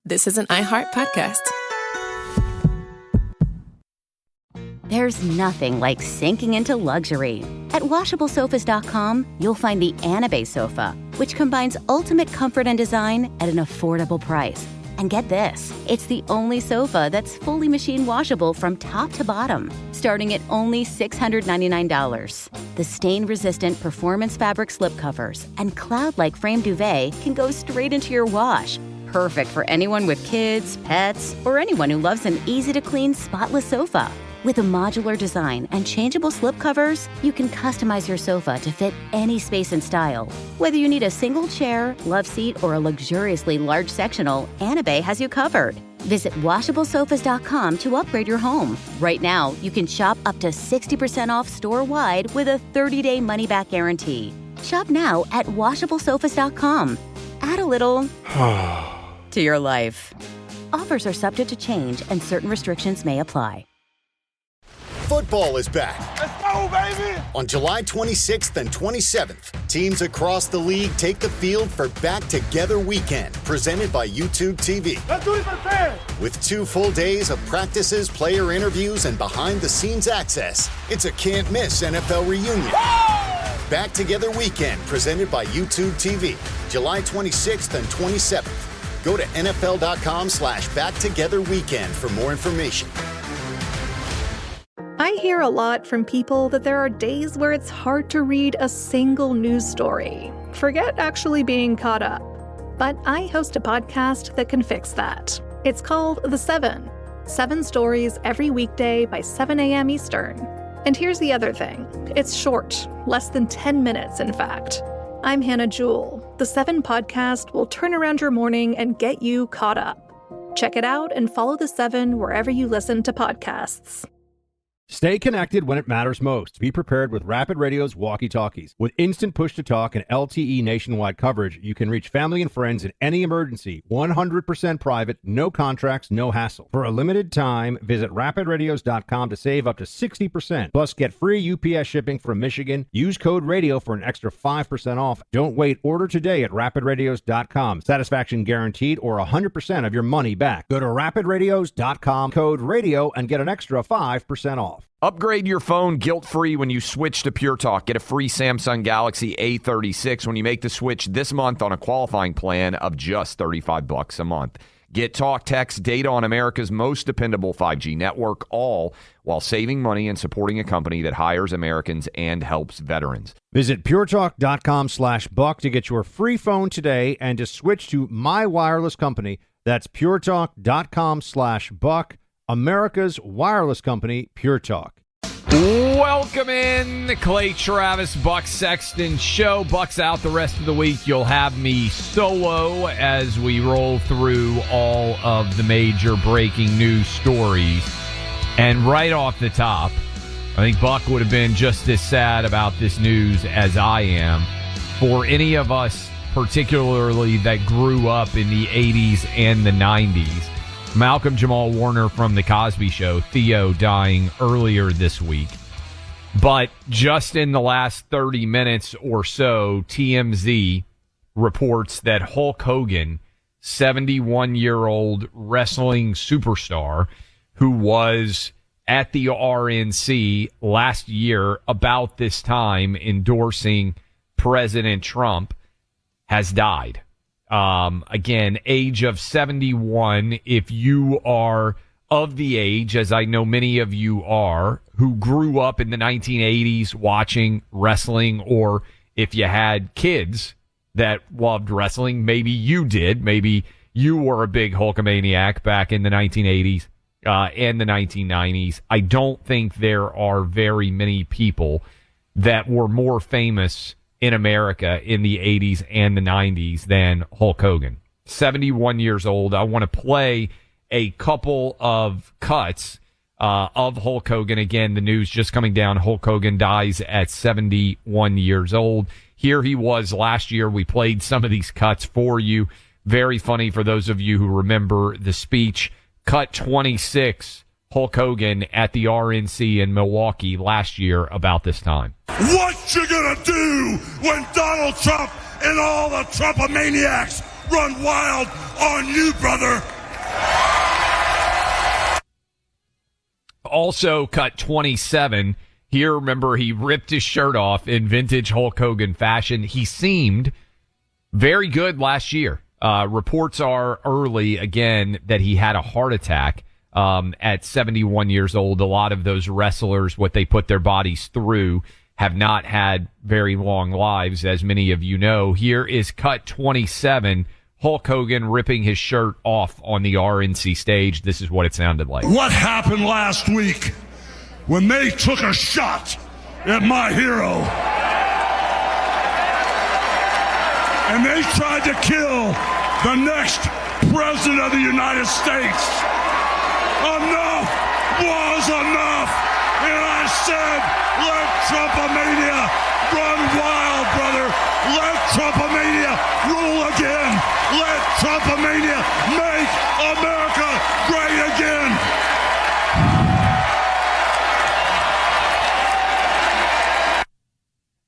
this is an iHeart podcast. There's nothing like sinking into luxury. At WashableSofas.com, you'll find the Anabe sofa, which combines ultimate comfort and design at an affordable price. And get this, it's the only sofa that's fully machine washable from top to bottom, starting at only $699. The stain-resistant performance fabric slipcovers and cloud-like frame duvet can go straight into your wash. Perfect for anyone with kids, pets, or anyone who loves an easy-to-clean, spotless sofa. With a modular design and changeable slipcovers, you can customize your sofa to fit any space and style. Whether you need a single chair, love seat, or a luxuriously large sectional, Anabe has you covered. Visit WashableSofas.com to upgrade your home. Right now, you can shop up to 60% off store-wide with a 30-day money-back guarantee. Shop now at WashableSofas.com. Add a little to your life. Offers are subject to change and certain restrictions may apply. Football is back. Let's go, baby! On July 26th and 27th, teams across the league take the field for Back Together Weekend, presented by YouTube TV. Let's do this for the fans! With 2 full days of practices, player interviews, and behind-the-scenes access, it's a can't-miss NFL reunion. Woo! Back Together Weekend, presented by YouTube TV, July 26th and 27th. Go to NFL.com/BackTogetherWeekend for more information. I hear a lot from people that there are days where it's hard to read a single news story. Forget actually being caught up. But I host a podcast that can fix that. It's called The 7. 7 stories every weekday by 7 a.m. Eastern. And here's the other thing. It's short, less than 10 minutes, in fact. I'm Hannah Jewell. The 7 podcast will turn around your morning and get you caught up. Check it out and follow The 7 wherever you listen to podcasts. Stay connected when it matters most. Be prepared with Rapid Radio's walkie-talkies. With instant push-to-talk and LTE nationwide coverage, you can reach family and friends in any emergency. 100% private, no contracts, no hassle. For a limited time, visit rapidradios.com to save up to 60%. Plus, get free UPS shipping from Michigan. Use code RADIO for an extra 5% off. Don't wait. Order today at rapidradios.com. Satisfaction guaranteed or 100% of your money back. Go to rapidradios.com, code RADIO, and get an extra 5% off. Upgrade your phone guilt-free when you switch to Pure Talk. Get a free Samsung Galaxy A36 when you make the switch this month on a qualifying plan of just $35 a month. Get talk, text, data on America's most dependable 5G network, all while saving money and supporting a company that hires Americans and helps veterans. Visit puretalk.com/buck to get your free phone today and to switch to my wireless company. That's puretalk.com/buck. America's wireless company, Pure Talk. Welcome in the Clay Travis Buck Sexton show. Buck's out the rest of the week. You'll have me solo as we roll through all of the major breaking news stories. And right off the top, I think Buck would have been just as sad about this news as I am. For any of us, particularly that grew up in the 80s and the 90s, Malcolm Jamal Warner from The Cosby Show, Theo, dying earlier this week. But just in the last 30 minutes or so, TMZ reports that Hulk Hogan, 71-year-old wrestling superstar who was at the RNC last year about this time endorsing President Trump, has died. Again, age of 71. If you are of the age, as I know many of you are, who grew up in the 1980s watching wrestling, or if you had kids that loved wrestling, maybe you did. Maybe you were a big Hulkamaniac back in the 1980s and the 1990s. I don't think there are very many people that were more famous in America in the 80s and the 90s than Hulk Hogan. 71 years old. I want to play a couple of cuts of Hulk Hogan. Again, the news just coming down. Hulk Hogan dies at 71 years old. Here he was last year. We played some of these cuts for you. Very funny for those of you who remember the speech. Cut 26, Hulk Hogan at the RNC in Milwaukee last year about this time. What you gonna do when Donald Trump and all the Trumpomaniacs run wild on you, brother? Also, cut 27. Here, remember, he ripped his shirt off in vintage Hulk Hogan fashion. He seemed very good last year. Reports are early, again, that he had a heart attack at 71 years old. A lot of those wrestlers, what they put their bodies through, have not had very long lives, as many of you know. Here is cut 27, Hulk Hogan ripping his shirt off on the RNC stage. This is what it sounded like. What happened last week when they took a shot at my hero? And they tried to kill the next president of the United States. Enough was enough. And I said, let Trumpomania run wild, brother. Let Trumpomania rule again. Let Trumpomania make America great again.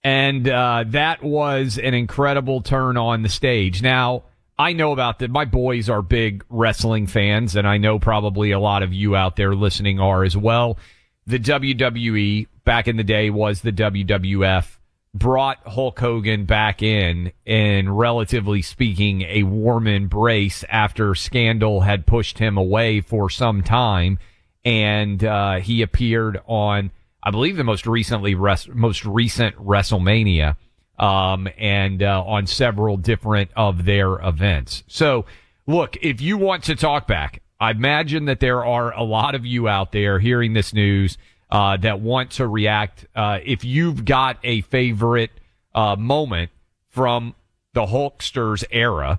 And that was an incredible turn on the stage. Now, I know about that. My boys are big wrestling fans, and I know probably a lot of you out there listening are as well. The WWE, back in the day, was the WWF, brought Hulk Hogan back in, relatively speaking, a warm embrace after Scandal had pushed him away for some time. And he appeared on, I believe, the most recent WrestleMania, and on several different of their events. So, look, if you want to talk back, I imagine that there are a lot of you out there hearing this news that want to react. If you've got a favorite moment from the Hulkster's era,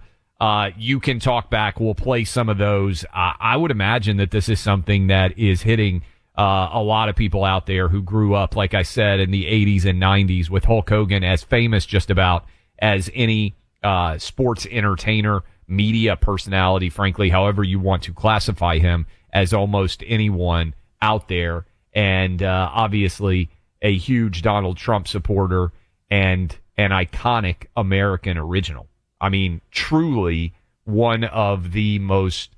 you can talk back. We'll play some of those. I would imagine that this is something that is hitting a lot of people out there who grew up, like I said, in the 80s and 90s with Hulk Hogan as famous just about as any sports entertainer, media personality, frankly, however you want to classify him, as almost anyone out there. And obviously a huge Donald Trump supporter and an iconic American original. I mean, truly one of the most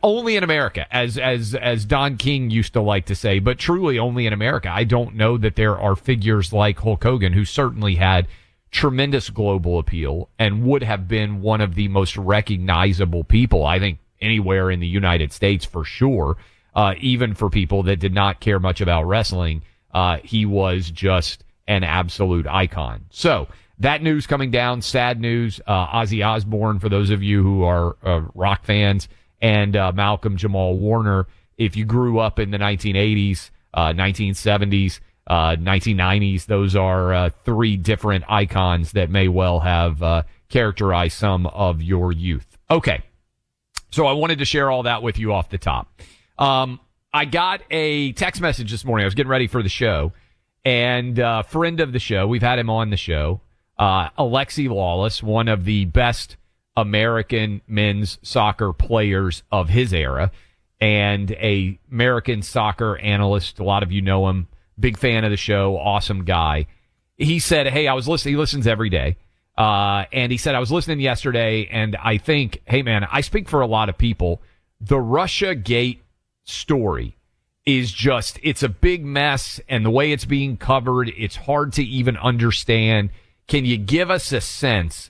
only in America, as Don King used to like to say, but truly only in America. I don't know that there are figures like Hulk Hogan, who certainly had tremendous global appeal and would have been one of the most recognizable people, I think, anywhere in the United States for sure. Even for people that did not care much about wrestling, he was just an absolute icon. So that news coming down, sad news. Ozzy Osbourne, for those of you who are rock fans, and Malcolm Jamal Warner, if you grew up in the 1980s, 1970s, 1990s, those are three different icons that may well have characterized some of your youth. Okay, so I wanted to share all that with you off the top. I got a text message this morning. I was getting ready for the show, and a friend of the show, we've had him on the show, Alexi Lawless, one of the best American men's soccer players of his era, and a American soccer analyst. A lot of you know him. Big fan of the show. Awesome guy. He said, hey, I was listening. He listens every day. And he said, I was listening yesterday, and I think, hey, man, I speak for a lot of people. The Russiagate story is just, it's a big mess, and the way it's being covered, it's hard to even understand. Can you give us a sense,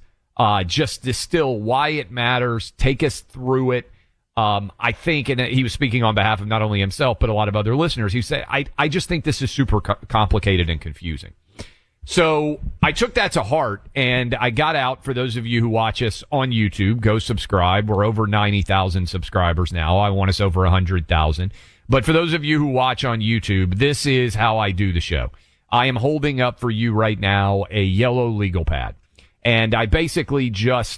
just distill why it matters, take us through it? I think, and he was speaking on behalf of not only himself, but a lot of other listeners, he said, I just think this is super complicated and confusing. So I took that to heart, and I got out, for those of you who watch us on YouTube, go subscribe. We're over 90,000 subscribers now. I want us over 100,000. But for those of you who watch on YouTube, this is how I do the show. I am holding up for you right now a yellow legal pad. And I basically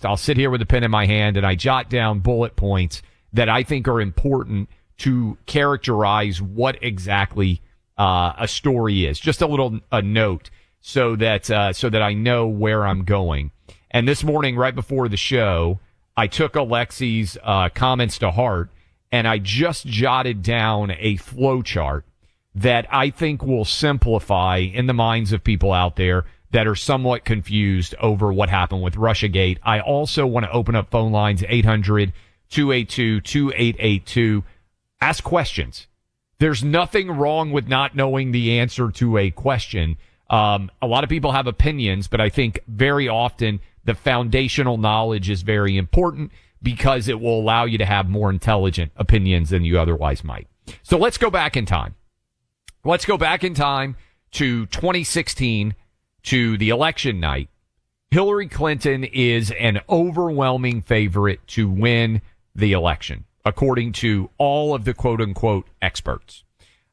I'll sit here with a pen in my hand, and I jot down bullet points that I think are important to characterize what exactly a story is. Just a note so that I know where I'm going. And this morning, right before the show, I took Alexi's comments to heart, and I just jotted down a flow chart that I think will simplify in the minds of people out there that are somewhat confused over what happened with Russiagate. I also want to open up phone lines, 800-282-2882. Ask questions. There's nothing wrong with not knowing the answer to a question. A lot of people have opinions, but I think very often the foundational knowledge is very important because it will allow you to have more intelligent opinions than you otherwise might. So let's go back in time. Let's go back in time to 2016, to the election night. Hillary Clinton is an overwhelming favorite to win the election, according to all of the quote-unquote experts.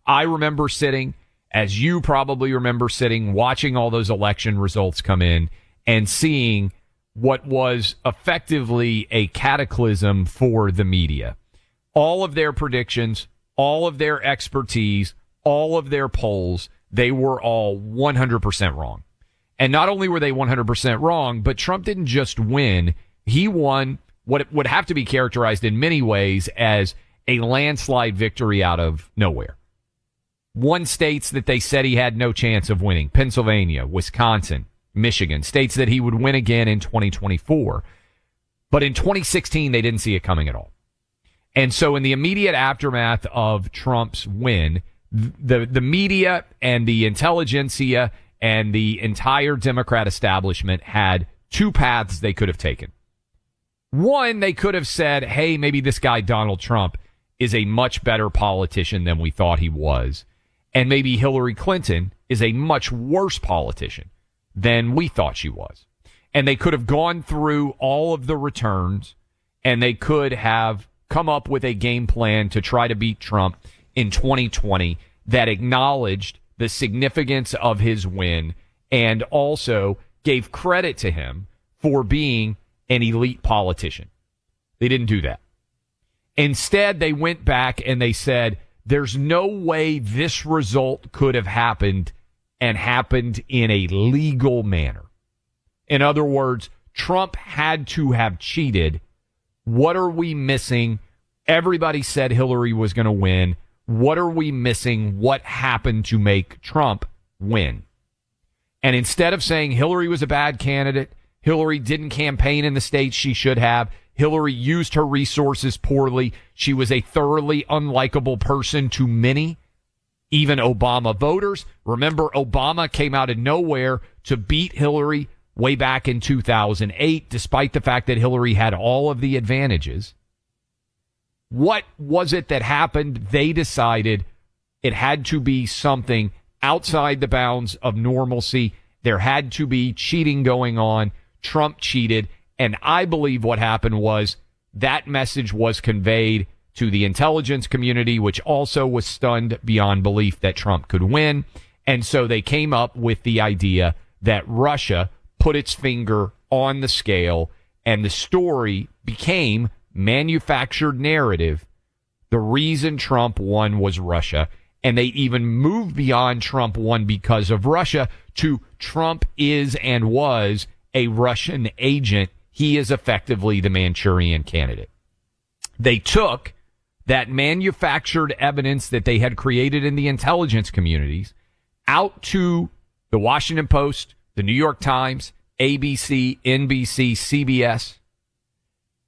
I remember sitting, as you probably remember sitting, watching all those election results come in and seeing what was effectively a cataclysm for the media. All of their predictions, all of their expertise, all of their polls, they were all 100% wrong. And not only were they 100% wrong, but Trump didn't just win. He won what would have to be characterized in many ways as a landslide victory out of nowhere. Won states that they said he had no chance of winning: Pennsylvania, Wisconsin, Michigan, states that he would win again in 2024. But in 2016, they didn't see it coming at all. And so in the immediate aftermath of Trump's win, the media and the intelligentsia and the entire Democrat establishment had two paths they could have taken. One, they could have said, hey, maybe this guy Donald Trump is a much better politician than we thought he was. And maybe Hillary Clinton is a much worse politician than we thought she was. And they could have gone through all of the returns, and they could have come up with a game plan to try to beat Trump in 2020 that acknowledged the significance of his win and also gave credit to him for being an elite politician. They didn't do that. Instead, they went back and they said, there's no way this result could have happened and happened in a legal manner. In other words, Trump had to have cheated. What are we missing? Everybody said Hillary was going to win. What are we missing? What happened to make Trump win? And instead of saying Hillary was a bad candidate, Hillary didn't campaign in the states she should have, Hillary used her resources poorly, she was a thoroughly unlikable person to many, even Obama voters. Remember, Obama came out of nowhere to beat Hillary way back in 2008, despite the fact that Hillary had all of the advantages. What was it that happened? They decided it had to be something outside the bounds of normalcy. There had to be cheating going on. Trump cheated. And I believe what happened was that message was conveyed to the intelligence community, which also was stunned beyond belief that Trump could win. And so they came up with the idea that Russia put its finger on the scale, and the story became manufactured narrative. The reason Trump won was Russia. And they even moved beyond Trump won because of Russia to Trump is and was a Russian agent. He is effectively the Manchurian candidate. They took that manufactured evidence that they had created in the intelligence communities out to the Washington Post, the New York Times, ABC, NBC, CBS,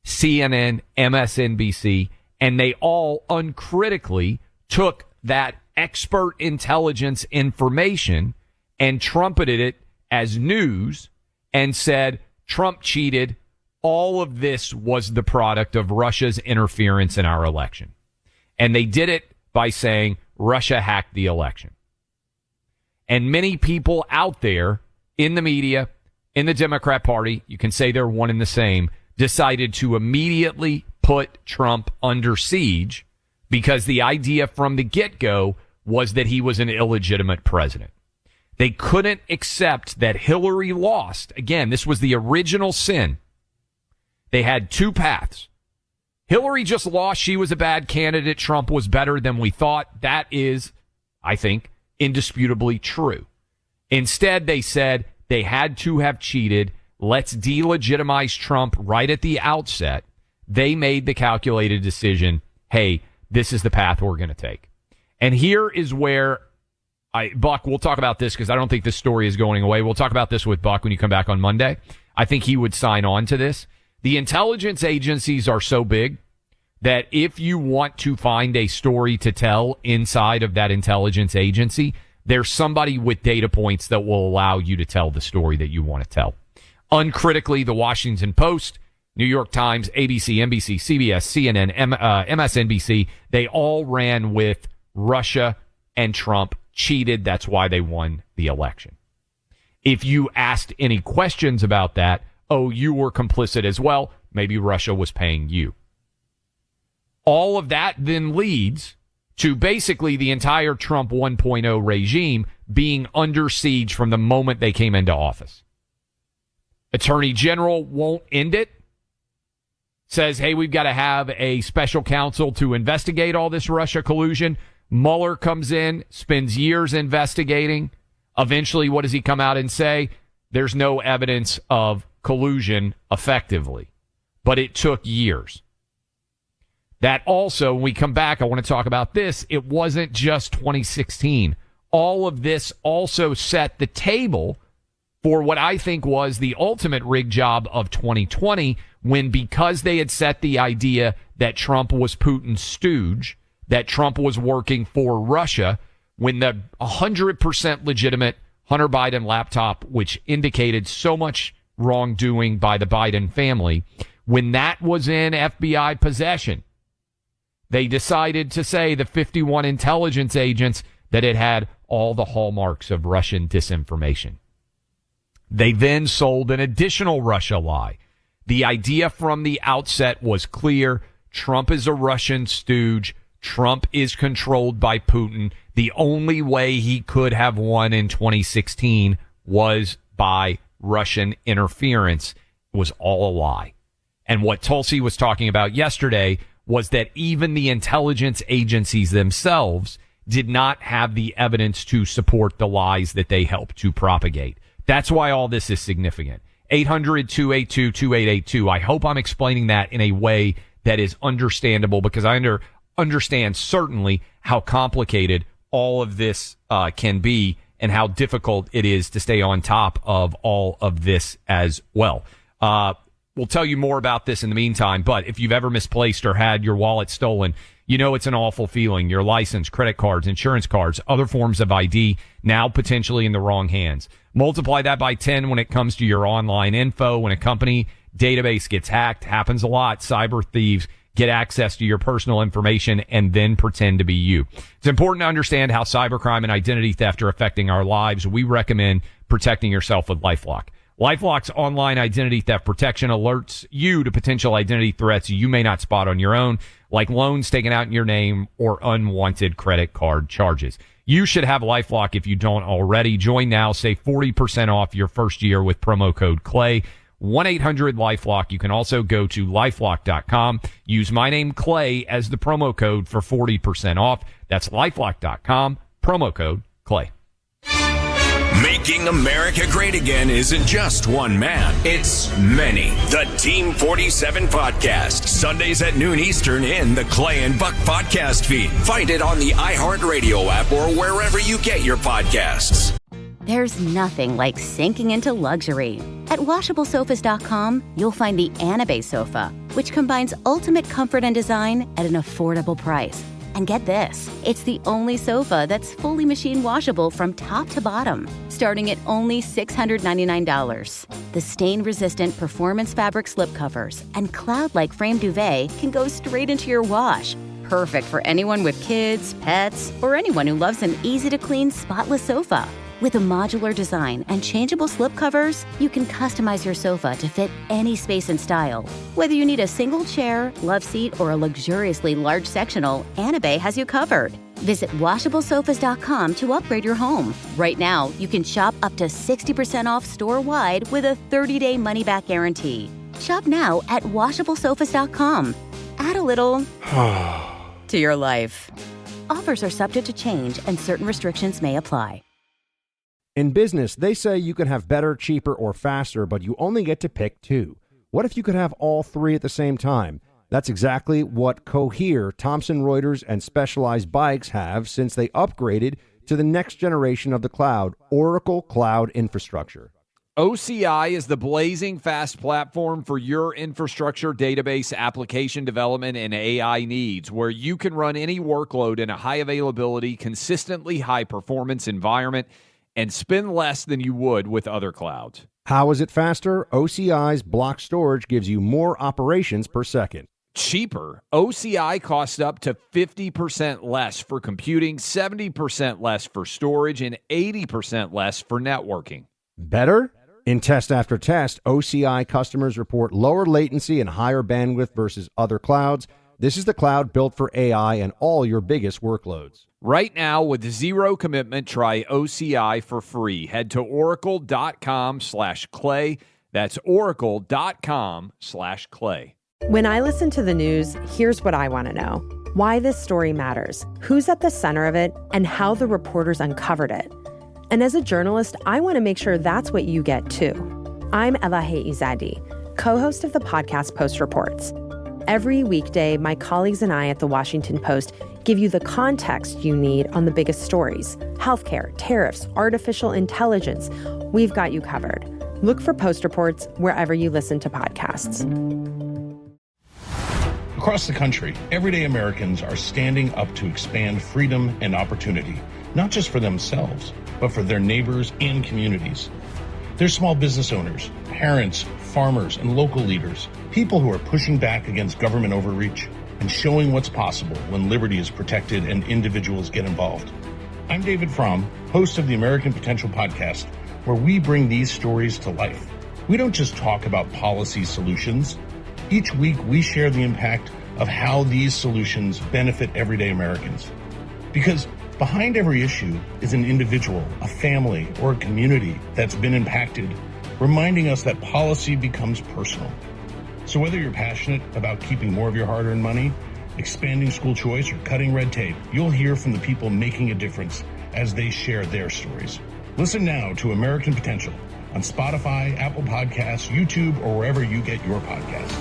CNN, MSNBC, and they all uncritically took that expert intelligence information and trumpeted it as news and said, Trump cheated. All of this was the product of Russia's interference in our election. And they did it by saying Russia hacked the election. And many people out there in the media, in the Democrat Party, you can say they're one and the same, decided to immediately put Trump under siege because the idea from the get-go was that he was an illegitimate president. They couldn't accept that Hillary lost. Again, this was the original sin. They had two paths. Hillary just lost. She was a bad candidate. Trump was better than we thought. That is, I think, indisputably true. Instead, they said they had to have cheated. Let's delegitimize Trump right at the outset. They made the calculated decision, hey, this is the path we're going to take. And here is where Buck, we'll talk about this because I don't think this story is going away. We'll talk about this with Buck when you come back on Monday. I think he would sign on to this. The intelligence agencies are so big that if you want to find a story to tell inside of that intelligence agency, there's somebody with data points that will allow you to tell the story that you want to tell. Uncritically, the Washington Post, New York Times, ABC, NBC, CBS, CNN, MSNBC, they all ran with Russia and Trump cheated. That's why they won the election. If you asked any questions about that, oh, you were complicit as well, maybe Russia was paying you. All of that then leads to basically the entire Trump 1.0 regime being under siege from the moment they came into office. Attorney General won't end it. Says, hey, we've got to have a special counsel to investigate all this Russia collusion. Mueller comes in, spends years investigating. Eventually, what does he come out and say? There's no evidence of collusion effectively. But it took years. That also, when we come back, I want to talk about this. It wasn't just 2016. All of this also set the table for what I think was the ultimate rig job of 2020, when because they had set the idea that Trump was Putin's stooge, that Trump was working for Russia, when the 100% legitimate Hunter Biden laptop, which indicated so much wrongdoing by the Biden family, when that was in FBI possession, they decided to say, the 51 intelligence agents, that it had all the hallmarks of Russian disinformation. They then sold an additional Russia lie. The idea from the outset was clear. Trump is a Russian stooge. Trump is controlled by Putin. The only way he could have won in 2016 was by Russian interference. It was all a lie. And what Tulsi was talking about yesterday was that even the intelligence agencies themselves did not have the evidence to support the lies that they helped to propagate. That's why all this is significant. 800-282-2882. I hope I'm explaining that in a way that is understandable, because I understand certainly how complicated all of this can be and how difficult it is to stay on top of all of this as well. We'll tell you more about this in the meantime, but if you've ever misplaced or had your wallet stolen, you know it's an awful feeling. Your license, credit cards, insurance cards, other forms of ID, now potentially in the wrong hands. Multiply that by 10 when it comes to your online info. When a company database gets hacked, happens a lot. Cyber thieves get access to your personal information and then pretend to be you. It's important to understand how cybercrime and identity theft are affecting our lives. We recommend protecting yourself with LifeLock. LifeLock's online identity theft protection alerts you to potential identity threats you may not spot on your own, like loans taken out in your name or unwanted credit card charges. You should have LifeLock if you don't already. Join now. Save 40% off your first year with promo code CLAY. 1-800-LifeLock. You can also go to LifeLock.com. Use my name, Clay, as the promo code for 40% off. That's LifeLock.com. Promo code CLAY. Making America great again isn't just one man, it's many. The Team 47 Podcast, Sundays at noon Eastern in the Clay and Buck podcast feed. Find it on the iHeartRadio app or wherever you get your podcasts. There's nothing like sinking into luxury. At WashableSofas.com, you'll find the Anabay sofa, which combines ultimate comfort and design at an affordable price. And get this, it's the only sofa that's fully machine washable from top to bottom, starting at only $699. The stain-resistant performance fabric slipcovers and cloud-like frame duvet can go straight into your wash. Perfect for anyone with kids, pets, or anyone who loves an easy-to-clean, spotless sofa. With a modular design and changeable slipcovers, you can customize your sofa to fit any space and style. Whether you need a single chair, love seat, or a luxuriously large sectional, Anabay has you covered. Visit WashableSofas.com to upgrade your home. Right now, you can shop up to 60% off store-wide with a 30-day money-back guarantee. Shop now at WashableSofas.com. Add a little to your life. Offers are subject to change and certain restrictions may apply. In business, they say you can have better, cheaper, or faster, but you only get to pick two. What if you could have all three at the same time? That's exactly what Cohere, Thomson Reuters, and Specialized Bikes have since they upgraded to the next generation of the cloud, Oracle Cloud Infrastructure. OCI is the blazing fast platform for your infrastructure, database, application development, and AI needs, where you can run any workload in a high availability, consistently high performance environment and spend less than you would with other clouds. How is it faster? OCI's block storage gives you more operations per second. Cheaper. OCI costs up to 50% less for computing, 70% less for storage, and 80% less for networking. Better? In test after test, OCI customers report lower latency and higher bandwidth versus other clouds. This is the cloud built for AI and all your biggest workloads. Right now, with zero commitment, try OCI for free. Head to oracle.com/clay. That's oracle.com/clay. When I listen to the news, here's what I want to know. Why this story matters, who's at the center of it, and how the reporters uncovered it. And as a journalist, I want to make sure that's what you get too. I'm Elahe Izadi, co-host of the podcast Post Reports. Every weekday, my colleagues and I at The Washington Post give you the context you need on the biggest stories: healthcare, tariffs, artificial intelligence. We've got you covered. Look for Post Reports wherever you listen to podcasts. Across the country, everyday Americans are standing up to expand freedom and opportunity, not just for themselves, but for their neighbors and communities. They're small business owners, parents, farmers, and local leaders, people who are pushing back against government overreach and showing what's possible when liberty is protected and individuals get involved. I'm David Fromm, host of the American Potential podcast, where we bring these stories to life. We don't just talk about policy solutions. Each week, we share the impact of how these solutions benefit everyday Americans. Because behind every issue is an individual, a family, or a community that's been impacted, reminding us that policy becomes personal. So whether you're passionate about keeping more of your hard-earned money, expanding school choice, or cutting red tape, you'll hear from the people making a difference as they share their stories. Listen now to American Potential on Spotify, Apple Podcasts, YouTube, or wherever you get your podcasts.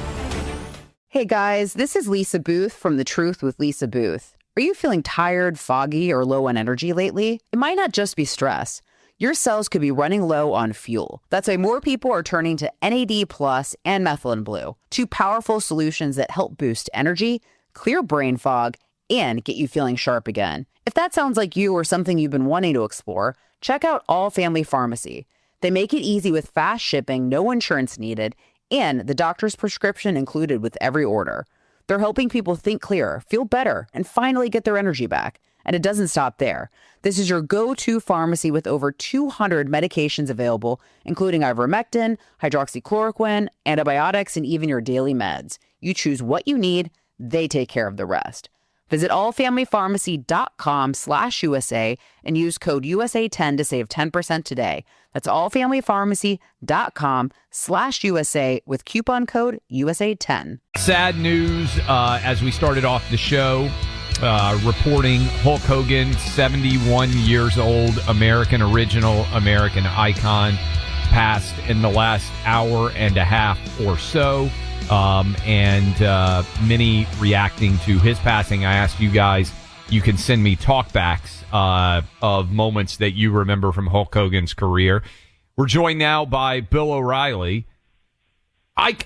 Hey guys, this is Lisa Booth from The Truth with Lisa Booth. Are you feeling tired, foggy, or low on energy lately? It might not just be stress. Your cells could be running low on fuel. That's why more people are turning to NAD Plus and Methylene Blue, two powerful solutions that help boost energy, clear brain fog, and get you feeling sharp again. If that sounds like you or something you've been wanting to explore, check out All Family Pharmacy. They make it easy with fast shipping, no insurance needed, and the doctor's prescription included with every order. They're helping people think clearer, feel better, and finally get their energy back. And it doesn't stop there. This is your go-to pharmacy with over 200 medications available, including ivermectin, hydroxychloroquine, antibiotics, and even your daily meds. You choose what you need, they take care of the rest. Visit allfamilypharmacy.com/USA and use code USA10 to save 10% today. That's allfamilypharmacy.com/USA with coupon code USA10. Sad news as we started off the show, reporting Hulk Hogan, 71 years old, American original, American icon, passed in the last hour and a half or so. And many reacting to his passing. I asked you guys, you can send me talkbacks of moments that you remember from Hulk Hogan's career. We're joined now by Bill O'Reilly.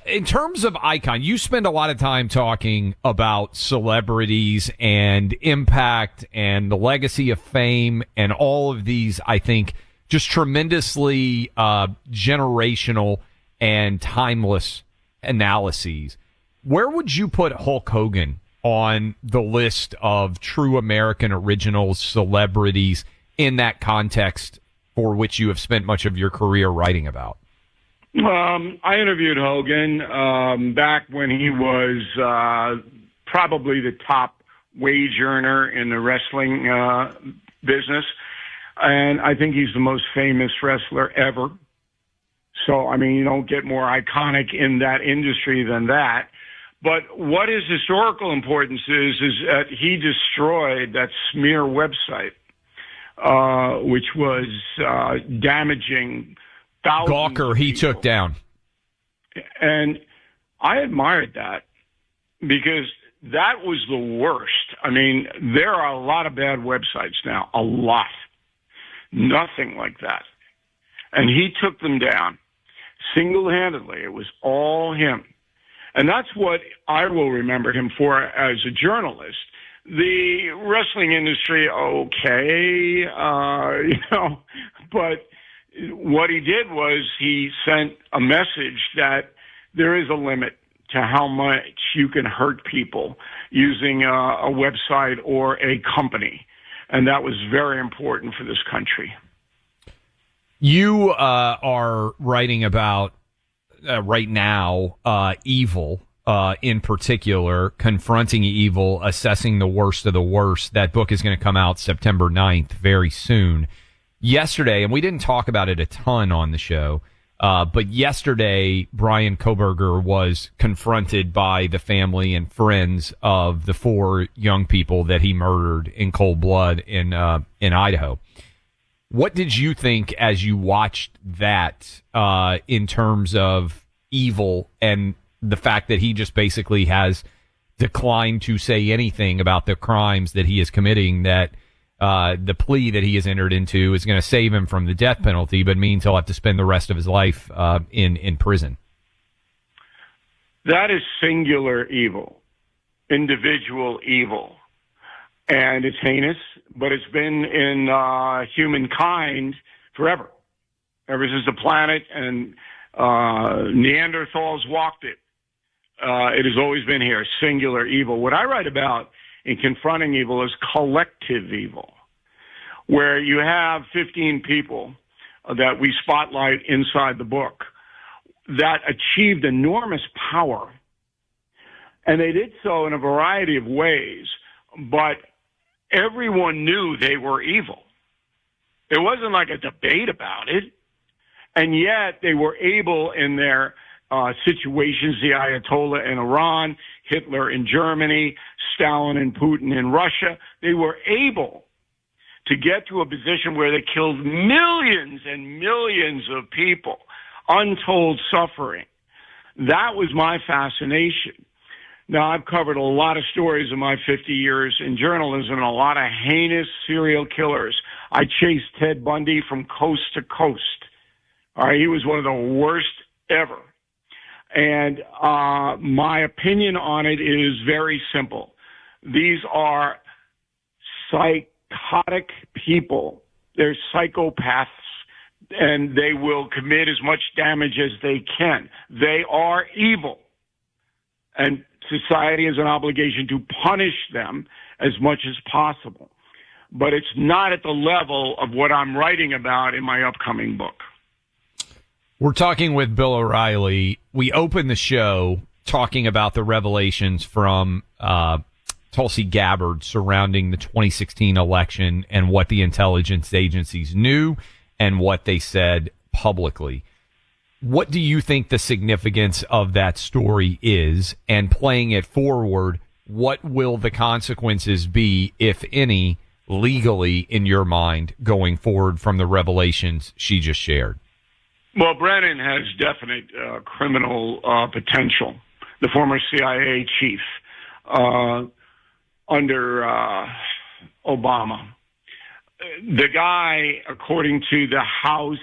In terms of icon, you spend a lot of time talking about celebrities and impact and the legacy of fame and all of these, I think, just tremendously generational and timeless analyses. Where would you put Hulk Hogan on the list of true American originals, celebrities in that context for which you have spent much of your career writing about? I interviewed Hogan back when he was probably the top wage earner in the wrestling business, and I think he's the most famous wrestler ever. So, I mean, you don't get more iconic in that industry than that. But what his historical importance is that he destroyed that smear website, which was damaging thousands Gawker, he took down. And I admired that because that was the worst. I mean, there are a lot of bad websites now, a lot. Nothing like that. And he took them down single-handedly. It was all him. And that's what I will remember him for as a journalist. The wrestling industry, okay, but what he did was he sent a message that there is a limit to how much you can hurt people using a website or a company. And that was very important for this country. You are writing about, right now, evil, in particular, confronting evil, assessing the worst of the worst. That book is going to come out September 9th, very soon. Yesterday, and we didn't talk about it a ton on the show, but yesterday, Brian Koberger was confronted by the family and friends of the 4 young people that he murdered in cold blood in Idaho. What did you think as you watched that in terms of evil and the fact that he just basically has declined to say anything about the crimes that he is committing, that the plea that he has entered into is going to save him from the death penalty, but means he'll have to spend the rest of his life in prison? That is singular evil, individual evil. And it's heinous, but it's been in humankind forever, ever since the planet and Neanderthals walked it. It has always been here, singular evil. What I write about in confronting evil is collective evil, where you have 15 people that we spotlight inside the book that achieved enormous power. And they did so in a variety of ways, but everyone knew they were evil. It wasn't like a debate about it. And yet they were able in their situations, the Ayatollah in Iran, Hitler in Germany, Stalin and Putin in Russia, they were able to get to a position where they killed millions and millions of people, untold suffering. That was my fascination. Now, I've covered a lot of stories in my 50 years in journalism and a lot of heinous serial killers. I chased Ted Bundy from coast to coast. All right, he was one of the worst ever. And my opinion on it is very simple. These are psychotic people. They're psychopaths, and they will commit as much damage as they can. They are evil. And society has an obligation to punish them as much as possible. But it's not at the level of what I'm writing about in my upcoming book. We're talking with Bill O'Reilly. We opened the show talking about the revelations from Tulsi Gabbard surrounding the 2016 election and what the intelligence agencies knew and what they said publicly. What do you think the significance of that story is? And playing it forward, what will the consequences be, if any, legally in your mind going forward from the revelations she just shared? Well, Brennan has definite criminal potential, the former CIA chief under Obama. The guy, according to the House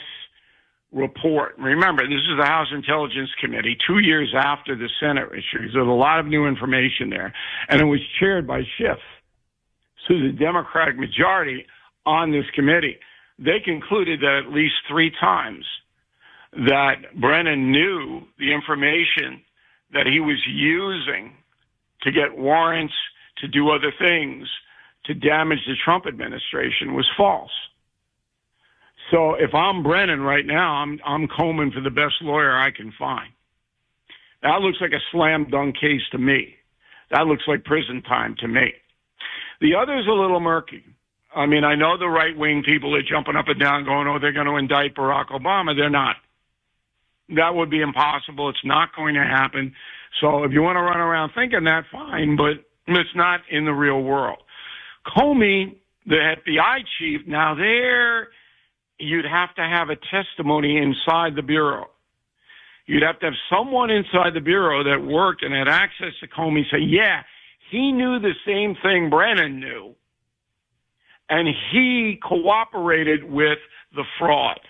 report, remember, this is the House Intelligence Committee 2 years after the Senate issue. There's a lot of new information there. And it was chaired by Schiff. So the Democratic majority on this committee, they concluded that at least 3 times that Brennan knew the information that he was using to get warrants, to do other things, to damage the Trump administration was false. So if I'm Brennan right now, I'm combing for the best lawyer I can find. That looks like a slam dunk case to me. That looks like prison time to me. The other's a little murky. I mean, I know the right-wing people are jumping up and down going, oh, they're going to indict Barack Obama. They're not. That would be impossible. It's not going to happen. So if you want to run around thinking that, fine, but it's not in the real world. Comey, the FBI chief, now there you'd have to have a testimony inside the Bureau. You'd have to have someone inside the Bureau that worked and had access to Comey say, yeah, he knew the same thing Brennan knew, and he cooperated with the fraud.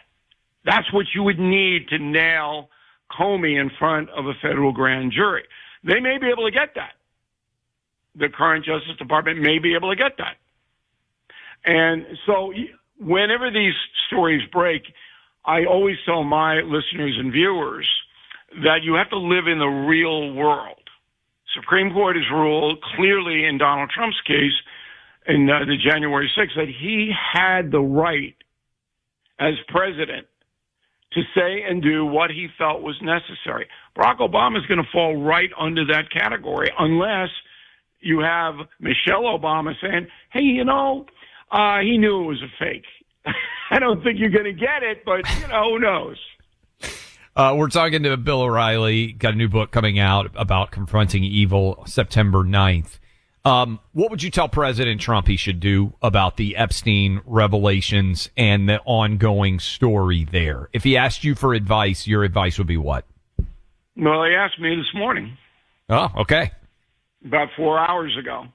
That's what you would need to nail Comey in front of a federal grand jury. They may be able to get that. The current Justice Department may be able to get that. And so whenever these stories break, I always tell my listeners and viewers that you have to live in the real world. Supreme Court has ruled clearly in Donald Trump's case in the January 6th that he had the right as president to say and do what he felt was necessary. Barack Obama is going to fall right under that category unless you have Michelle Obama saying, hey, he knew it was a fake. I don't think you're going to get it, but, who knows? We're talking to Bill O'Reilly, got a new book coming out about confronting evil, September 9th. What would you tell President Trump he should do about the Epstein revelations and the ongoing story there? If he asked you for advice, your advice would be what? Well, he asked me this morning. Oh, okay. About 4 hours ago.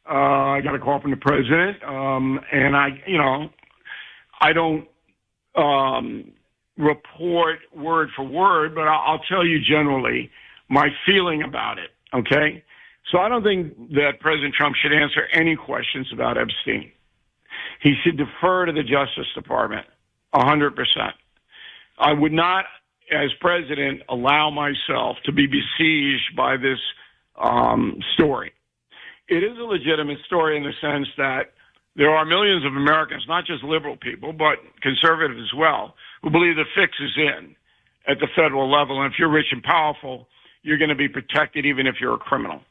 I got a call from the president, and I don't report word for word, but I'll tell you generally my feeling about it, okay? So I don't think that President Trump should answer any questions about Epstein. He should defer to the Justice Department, 100%. I would not, as president, allow myself to be besieged by this story. It is a legitimate story in the sense that there are millions of Americans, not just liberal people, but conservatives as well, who believe the fix is in at the federal level. And if you're rich and powerful, you're going to be protected even if you're a criminal.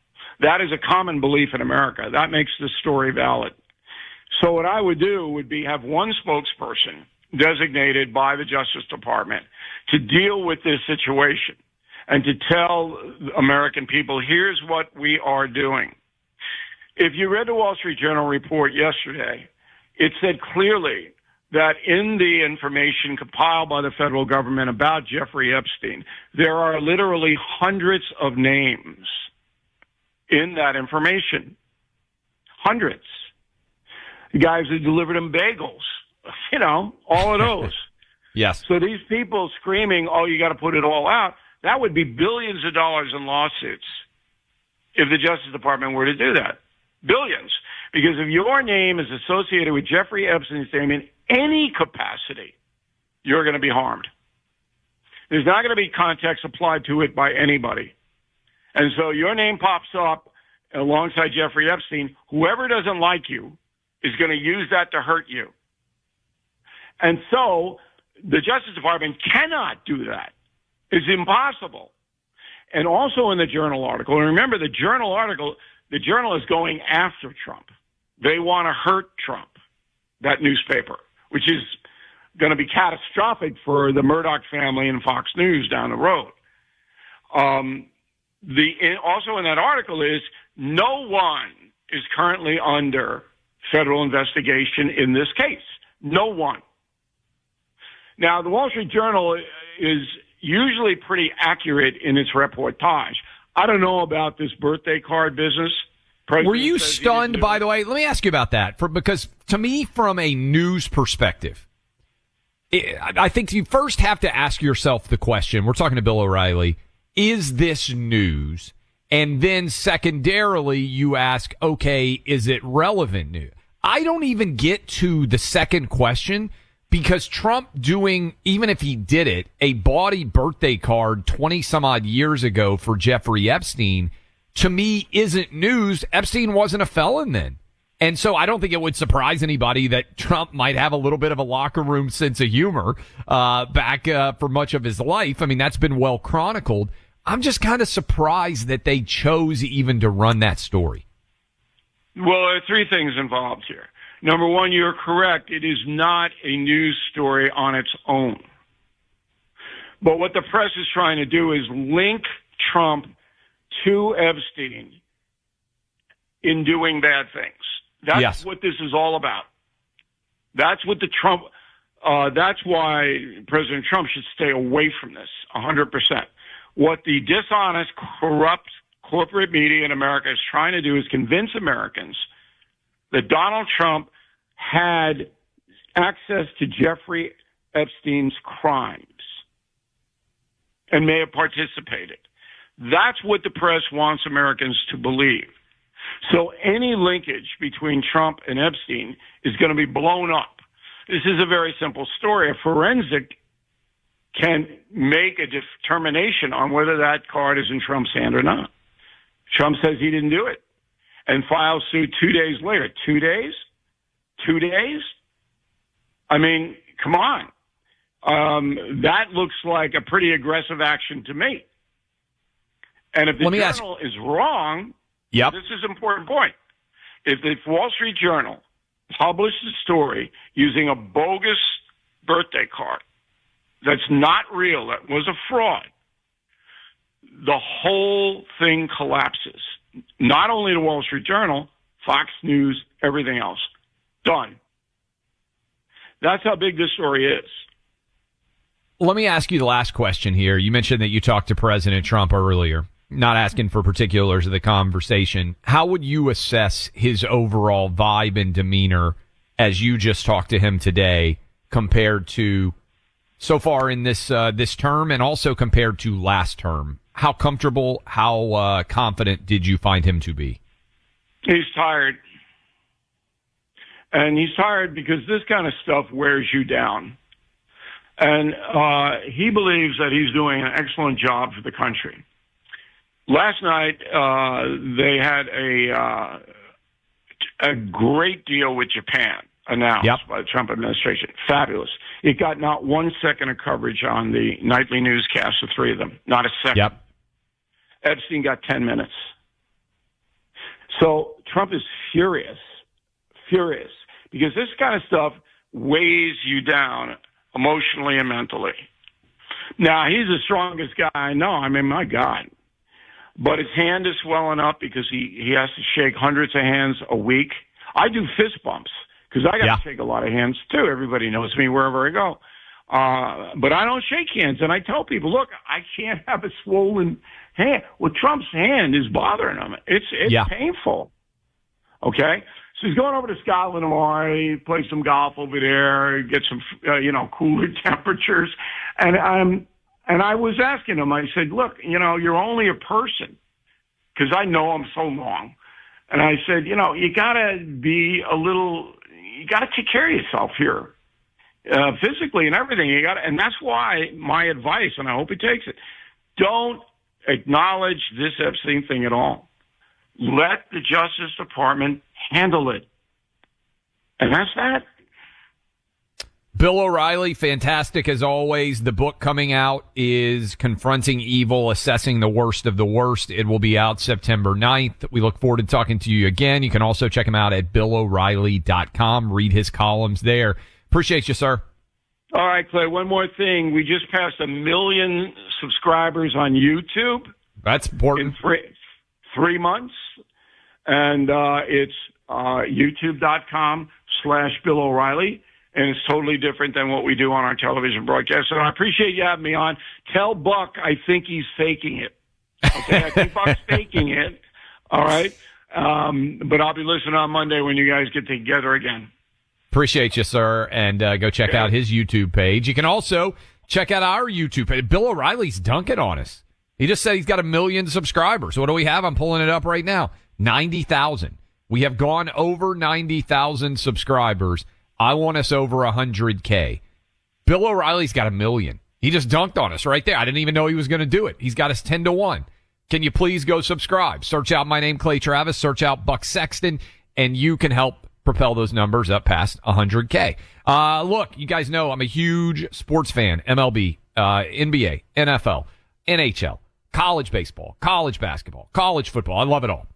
That is a common belief in America. That makes this story valid. So what I would do would be have one spokesperson designated by the Justice Department to deal with this situation and to tell American people, here's what we are doing. If you read the Wall Street Journal report yesterday, it said clearly that in the information compiled by the federal government about Jeffrey Epstein, there are literally hundreds of names in that information. Hundreds. The guys who delivered him bagels, all of those. Yes. So these people screaming, oh, you got to put it all out, that would be billions of dollars in lawsuits if the Justice Department were to do that. Billions. Because if your name is associated with Jeffrey Epstein's name in any capacity, you're going to be harmed. There's not going to be context applied to it by anybody. And so your name pops up alongside Jeffrey Epstein. Whoever doesn't like you is going to use that to hurt you. And so the Justice Department cannot do that. It's impossible. And also in the Journal article, and remember the Journal is going after Trump. They want to hurt Trump, that newspaper, which is going to be catastrophic for the Murdoch family and Fox News down the road. Also in that article is no one is currently under federal investigation in this case. No one. Now, the Wall Street Journal is usually pretty accurate in its reportage. I don't know about this birthday card business. Were you stunned, by the way? Let me ask you about that. Because to me, from a news perspective, I think you first have to ask yourself the question. We're talking to Bill O'Reilly. Is this news? And then secondarily, you ask, okay, is it relevant news? I don't even get to the second question because Trump doing, even if he did it, a bawdy birthday card 20 some odd years ago for Jeffrey Epstein, to me isn't news. Epstein wasn't a felon then. And so I don't think it would surprise anybody that Trump might have a little bit of a locker room sense of humor back for much of his life. I mean, that's been well chronicled. I'm just kind of surprised that they chose even to run that story. Well, there are three things involved here. Number one, you're correct. It is not a news story on its own. But what the press is trying to do is link Trump to Epstein in doing bad things. That's what this is all about. That's what that's why President Trump should stay away from this 100%. What the dishonest, corrupt corporate media in America is trying to do is convince Americans that Donald Trump had access to Jeffrey Epstein's crimes and may have participated. That's what the press wants Americans to believe. So any linkage between Trump and Epstein is going to be blown up. This is a very simple story. A forensic can make a determination on whether that card is in Trump's hand or not. Trump says he didn't do it and files suit 2 days later. 2 days? 2 days? I mean, come on. That looks like a pretty aggressive action to me. And if the Journal is wrong, this is an important point. If the Wall Street Journal published a story using a bogus birthday card that's not real, that was a fraud, the whole thing collapses. Not only the Wall Street Journal, Fox News, everything else. Done. That's how big this story is. Let me ask you the last question here. You mentioned that you talked to President Trump earlier. Not asking for particulars of the conversation. How would you assess his overall vibe and demeanor as you just talked to him today compared to so far in this term and also compared to last term? How comfortable, how confident did you find him to be? He's tired. And he's tired because this kind of stuff wears you down. And he believes that he's doing an excellent job for the country. Last night, they had a great deal with Japan announced by the Trump administration. Fabulous. It got not 1 second of coverage on the nightly newscast, the three of them. Not a second. Epstein got 10 minutes. So Trump is furious, because this kind of stuff weighs you down emotionally and mentally. Now, he's the strongest guy I know. I mean, my God. But his hand is swelling up because he has to shake hundreds of hands a week. I do fist bumps because I got to shake a lot of hands too. Everybody knows me wherever I go. But I don't shake hands. And I tell people, look, I can't have a swollen hand. Well, Trump's hand is bothering him. It's painful. Okay? So he's going over to Scotland tomorrow. He plays some golf over there, get some, cooler temperatures. And I was asking him, I said, look, you're only a person, because I know him so long. And I said, you got to you got to take care of yourself here, physically and everything. And that's why my advice, and I hope he takes it, don't acknowledge this Epstein thing at all. Let the Justice Department handle it. And that's that. Bill O'Reilly, fantastic as always. The book coming out is Confronting Evil, Assessing the Worst of the Worst. It will be out September 9th. We look forward to talking to you again. You can also check him out at BillO'Reilly.com. Read his columns there. Appreciate you, sir. All right, Clay, one more thing. We just passed 1 million subscribers on YouTube. That's important. In 3 months. And it's youtube.com/Bill O'Reilly. And it's totally different than what we do on our television broadcast. So I appreciate you having me on. Tell Buck I think he's faking it. Okay, I think Buck's faking it. All right. But I'll be listening on Monday when you guys get together again. Appreciate you, sir. And go check out his YouTube page. You can also check out our YouTube page. Bill O'Reilly's dunking on us. He just said he's got 1 million subscribers. What do we have? I'm pulling it up right now. 90,000. We have gone over 90,000 subscribers. I want us over 100K. Bill O'Reilly's got 1 million. He just dunked on us right there. I didn't even know he was going to do it. He's got us 10-1. Can you please go subscribe? Search out my name, Clay Travis. Search out Buck Sexton, and you can help propel those numbers up past 100K. Look, you guys know I'm a huge sports fan. MLB, NBA, NFL, NHL, college baseball, college basketball, college football. I love it all.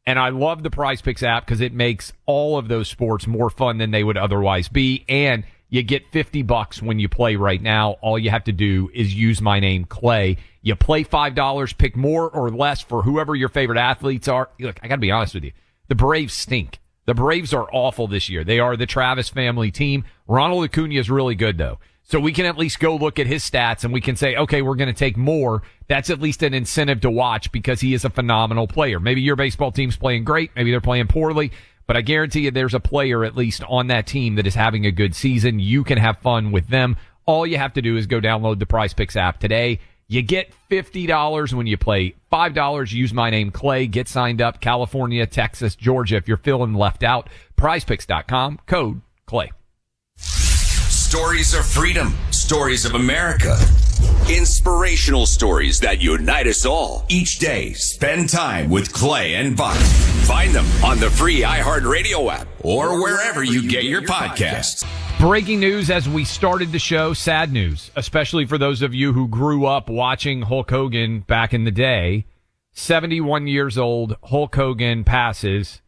And I love the Prize Picks app because it makes all of those sports more fun than they would otherwise be. And you get $50 when you play right now. All you have to do is use my name, Clay. You play $5, pick more or less for whoever your favorite athletes are. Look, I got to be honest with you. The Braves stink. The Braves are awful this year. They are the Travis family team. Ronald Acuna is really good, though. So we can at least go look at his stats and we can say, okay, we're going to take more. That's at least an incentive to watch because he is a phenomenal player. Maybe your baseball team's playing great. Maybe they're playing poorly. But I guarantee you there's a player at least on that team that is having a good season. You can have fun with them All you have to do is go download the PrizePicks app today. You get $50 when you play. $5, use my name, Clay. Get signed up. California, Texas, Georgia. If you're feeling left out, prizepicks.com, code Clay. Stories of freedom. Stories of America. Inspirational stories that unite us all. Each day, spend time with Clay and Buck. Find them on the free iHeartRadio app or wherever you get your podcasts. Breaking news as we started the show, sad news, especially for those of you who grew up watching Hulk Hogan back in the day. 71 years old, Hulk Hogan passes.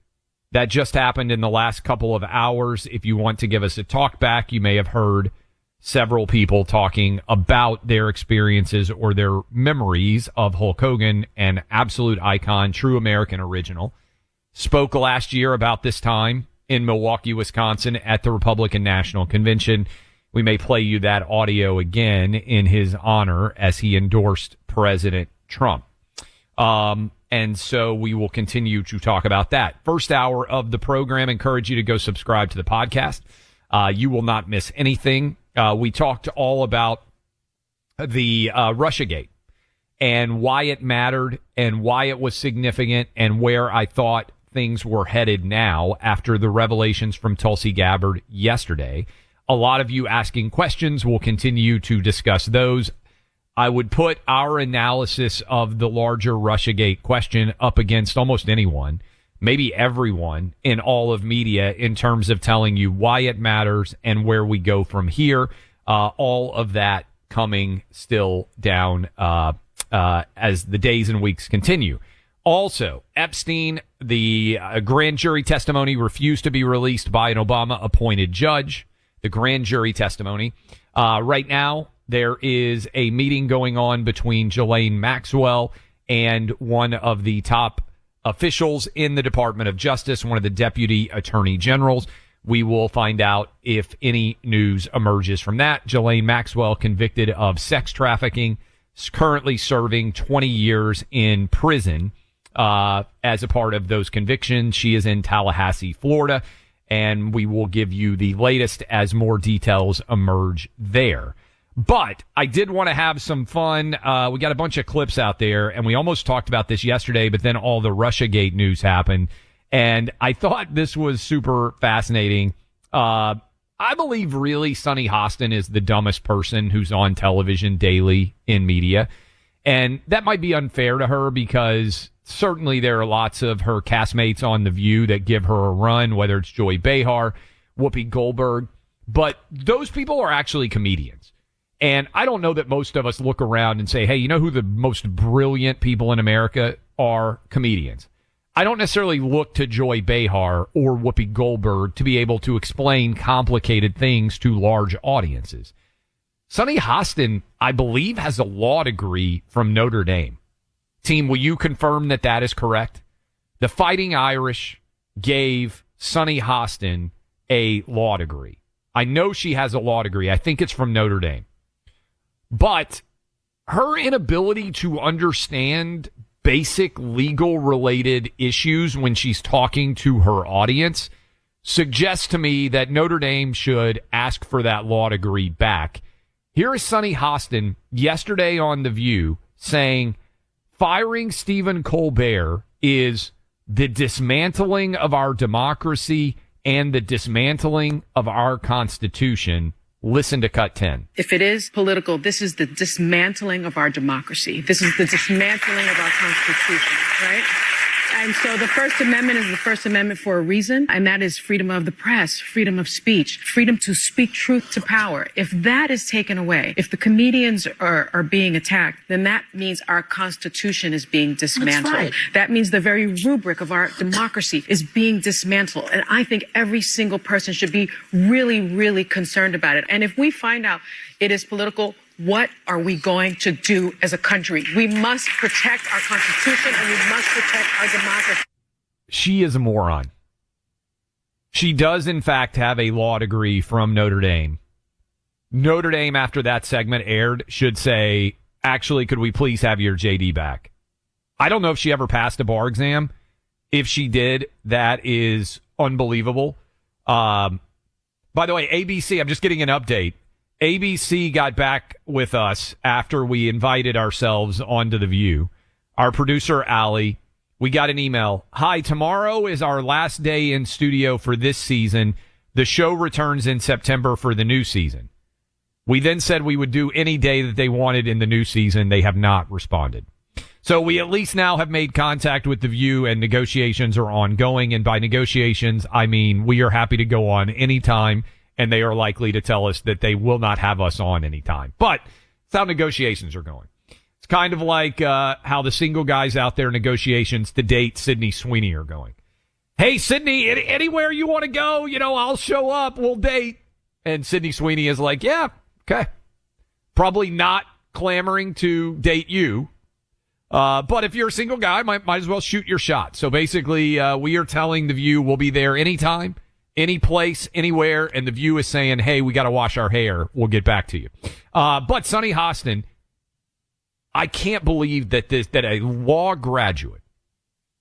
That just happened in the last couple of hours. If you want to give us a talk back, you may have heard several people talking about their experiences or their memories of Hulk Hogan, an absolute icon, true American original. Spoke last year about this time in Milwaukee, Wisconsin at the Republican National Convention. We may play you that audio again in his honor as he endorsed President Trump. And so we will continue to talk about that. First hour of the program, encourage you to go subscribe to the podcast. You will not miss anything. We talked all about the Russiagate and why it mattered and why it was significant and where I thought things were headed now after the revelations from Tulsi Gabbard yesterday. A lot of you asking questions. We'll continue to discuss those. I would put our analysis of the larger Russiagate question up against almost anyone, maybe everyone in all of media in terms of telling you why it matters and where we go from here. All of that coming still down as the days and weeks continue. Also, Epstein, the grand jury testimony refused to be released by an Obama-appointed judge. The grand jury testimony. Right now, there is a meeting going on between Ghislaine Maxwell and one of the top officials in the Department of Justice, one of the deputy attorney generals. We will find out if any news emerges from that. Ghislaine Maxwell, convicted of sex trafficking, is currently serving 20 years in prison as a part of those convictions. She is in Tallahassee, Florida, and we will give you the latest as more details emerge there. But I did want to have some fun. We got a bunch of clips out there, and we almost talked about this yesterday, but then all the Russiagate news happened, and I thought this was super fascinating. I believe really Sunny Hostin is the dumbest person who's on television daily in media, and that might be unfair to her because certainly there are lots of her castmates on The View that give her a run, whether it's Joy Behar, Whoopi Goldberg, but those people are actually comedians. And I don't know that most of us look around and say, hey, you know who the most brilliant people in America are? Comedians. I don't necessarily look to Joy Behar or Whoopi Goldberg to be able to explain complicated things to large audiences. Sunny Hostin, I believe, has a law degree from Notre Dame. Team, will you confirm that that is correct? The Fighting Irish gave Sunny Hostin a law degree. I know she has a law degree. I think it's from Notre Dame. But her inability to understand basic legal-related issues when she's talking to her audience suggests to me that Notre Dame should ask for that law degree back. Here is Sunny Hostin yesterday on The View saying, firing Stephen Colbert is the dismantling of our democracy and the dismantling of our Constitution. Listen to cut 10. If it is political, this is the dismantling of our democracy. This is the dismantling of our Constitution, right? And so the First Amendment is the First Amendment for a reason, and that is freedom of the press, freedom of speech, freedom to speak truth to power. If that is taken away, if the comedians are being attacked, then that means our Constitution is being dismantled. That's right. That means the very rubric of our democracy is being dismantled. And I think every single person should be really, really concerned about it. And if we find out it is political, what are we going to do as a country? We must protect our Constitution and we must protect our democracy. She is a moron. She does, in fact, have a law degree from Notre Dame. Notre Dame, after that segment aired, should say, actually, could we please have your JD back? I don't know if she ever passed a bar exam. If she did, that is unbelievable. By the way, ABC, I'm just getting an update. ABC got back with us after we invited ourselves onto The View. Our producer, Allie, we got an email. Hi, tomorrow is our last day in studio for this season. The show returns in September for the new season. We then said we would do any day that they wanted in the new season. They have not responded. So we at least now have made contact with The View, and negotiations are ongoing. And by negotiations, I mean we are happy to go on anytime, and they are likely to tell us that they will not have us on anytime. But that's how negotiations are going. It's kind of like how the single guys out there negotiations to date Sydney Sweeney are going. Hey, Sydney, anywhere you want to go, I'll show up. We'll date. And Sydney Sweeney is like, yeah, okay. Probably not clamoring to date you. But if you're a single guy, might as well shoot your shot. So basically, we are telling The View we'll be there anytime, any place, anywhere. And The View is saying, hey, we got to wash our hair. We'll get back to you. But Sonny Hostin, I can't believe that a law graduate,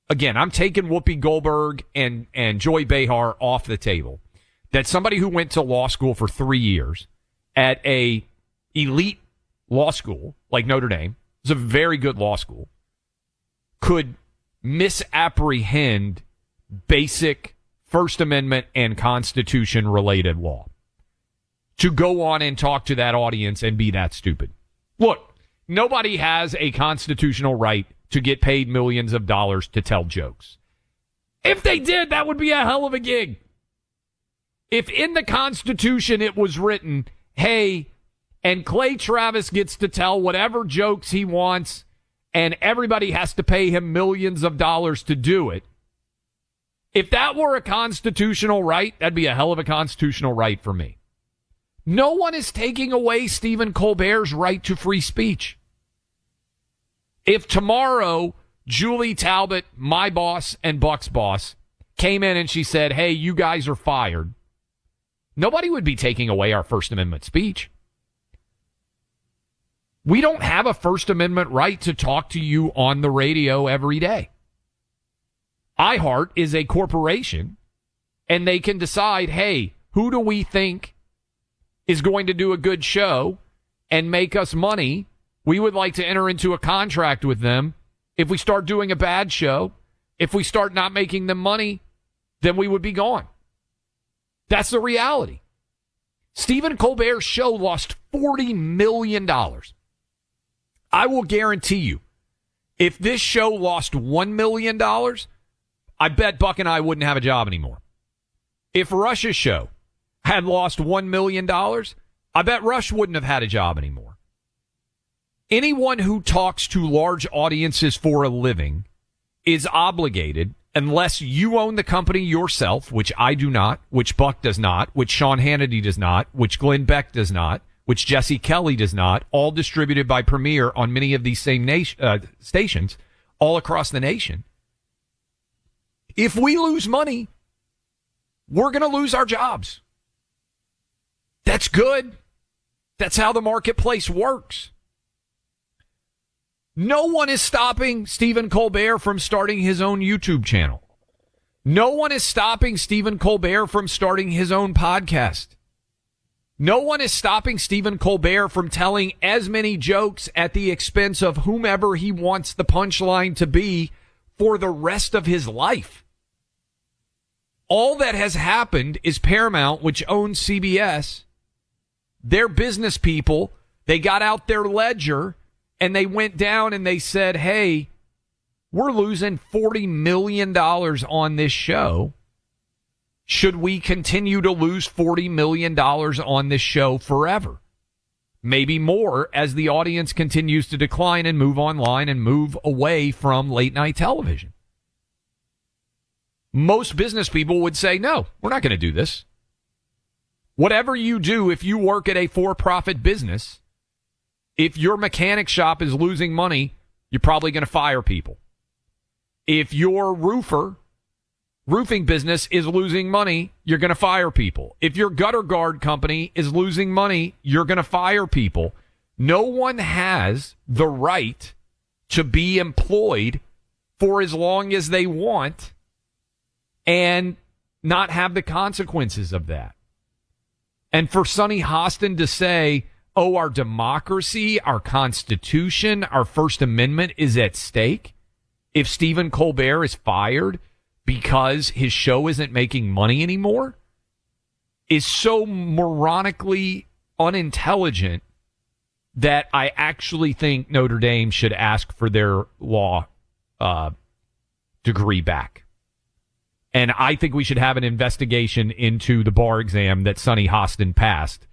again, I'm taking Whoopi Goldberg and Joy Behar off the table, that somebody who went to law school for 3 years at a elite law school like Notre Dame, it's a very good law school, could misapprehend basic First Amendment and Constitution related law. To go on and talk to that audience and be that stupid. Look, nobody has a constitutional right to get paid millions of dollars to tell jokes. If they did, that would be a hell of a gig. If in the Constitution it was written, hey, and Clay Travis gets to tell whatever jokes he wants, and everybody has to pay him millions of dollars to do it. If that were a constitutional right, that'd be a hell of a constitutional right for me. No one is taking away Stephen Colbert's right to free speech. If tomorrow Julie Talbot, my boss and Buck's boss, came in and she said, hey, you guys are fired, nobody would be taking away our First Amendment speech. We don't have a First Amendment right to talk to you on the radio every day. iHeart is a corporation, and they can decide, hey, who do we think is going to do a good show and make us money? We would like to enter into a contract with them. If we start doing a bad show, if we start not making them money, then we would be gone. That's the reality. Stephen Colbert's show lost $40 million. I will guarantee you, if this show lost $1 million, I bet Buck and I wouldn't have a job anymore. If Rush's show had lost $1 million, I bet Rush wouldn't have had a job anymore. Anyone who talks to large audiences for a living is obligated, unless you own the company yourself, which I do not, which Buck does not, which Sean Hannity does not, which Glenn Beck does not, which Jesse Kelly does not, all distributed by Premier on many of these same stations all across the nation. If we lose money, we're going to lose our jobs. That's good. That's how the marketplace works. No one is stopping Stephen Colbert from starting his own YouTube channel. No one is stopping Stephen Colbert from starting his own podcast. No one is stopping Stephen Colbert from telling as many jokes at the expense of whomever he wants the punchline to be for the rest of his life. All that has happened is Paramount, which owns CBS, their business people, they got out their ledger and they went down and they said, hey, we're losing $40 million on this show. Should we continue to lose $40 million on this show forever? Maybe more as the audience continues to decline and move online and move away from late night television. Most business people would say, no, we're not going to do this. Whatever you do, if you work at a for-profit business, if your mechanic shop is losing money, you're probably going to fire people. If your roofing business is losing money, you're going to fire people. If your gutter guard company is losing money, you're going to fire people. No one has the right to be employed for as long as they want and not have the consequences of that. And for Sonny Hostin to say, oh, our democracy, our Constitution, our First Amendment is at stake if Stephen Colbert is fired because his show isn't making money anymore, is so moronically unintelligent that I actually think Notre Dame should ask for their law degree back. And I think we should have an investigation into the bar exam that Sonny Hostin passed.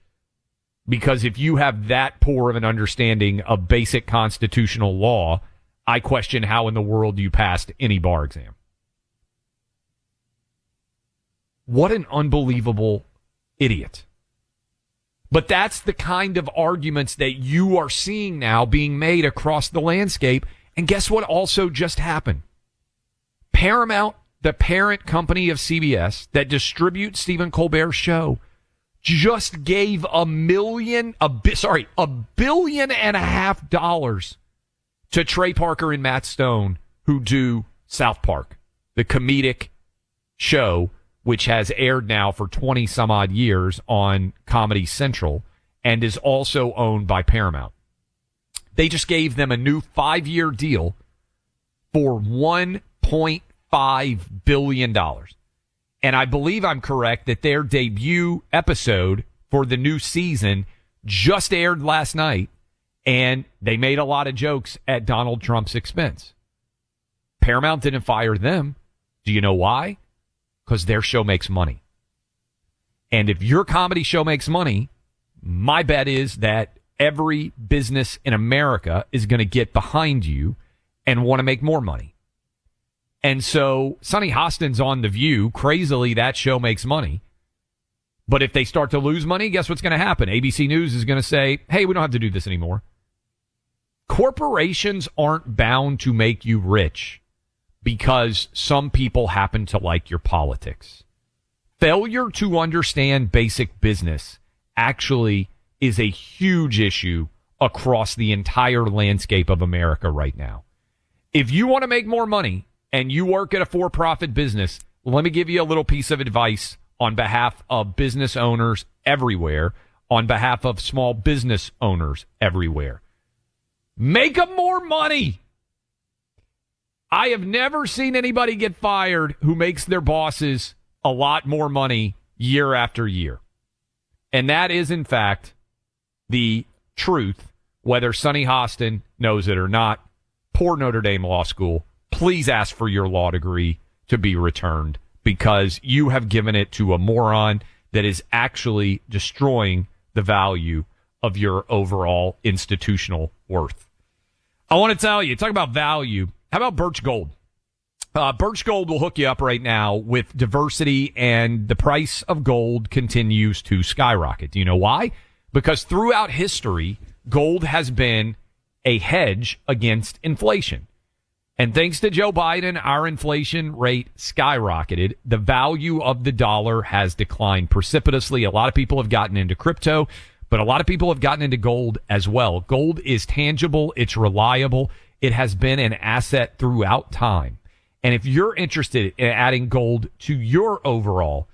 Because if you have that poor of an understanding of basic constitutional law, I question how in the world you passed any bar exam. What an unbelievable idiot. But that's the kind of arguments that you are seeing now being made across the landscape. And guess what also just happened? Paramount, the parent company of CBS that distributes Stephen Colbert's show, just gave $1.5 billion to Trey Parker and Matt Stone, who do South Park, the comedic show, which has aired now for 20 some odd years on Comedy Central and is also owned by Paramount. They just gave them a new 5-year deal for $1.5 billion. And I believe I'm correct that their debut episode for the new season just aired last night, and they made a lot of jokes at Donald Trump's expense. Paramount didn't fire them. Do you know why? Because their show makes money. And if your comedy show makes money, my bet is that every business in America is going to get behind you and want to make more money. And so Sonny Hostin's on The View. Crazily, that show makes money. But if they start to lose money, guess what's going to happen? ABC News is going to say, hey, we don't have to do this anymore. Corporations aren't bound to make you rich because some people happen to like your politics. Failure to understand basic business actually is a huge issue across the entire landscape of America right now. If you want to make more money and you work at a for-profit business, let me give you a little piece of advice on behalf of business owners everywhere, on behalf of small business owners everywhere. Make them more money. I have never seen anybody get fired who makes their bosses a lot more money year after year. And that is, in fact, the truth, whether Sonny Hostin knows it or not. Poor Notre Dame Law School. Please ask for your law degree to be returned because you have given it to a moron that is actually destroying the value of your overall institutional worth. I want to tell you, talk about value. How about Birch Gold? Birch Gold will hook you up right now with diversity, and the price of gold continues to skyrocket. Do you know why? Because throughout history, gold has been a hedge against inflation. And thanks to Joe Biden, our inflation rate skyrocketed. The value of the dollar has declined precipitously. A lot of people have gotten into crypto, but a lot of people have gotten into gold as well. Gold is tangible. It's reliable. It has been an asset throughout time. And if you're interested in adding gold to your overall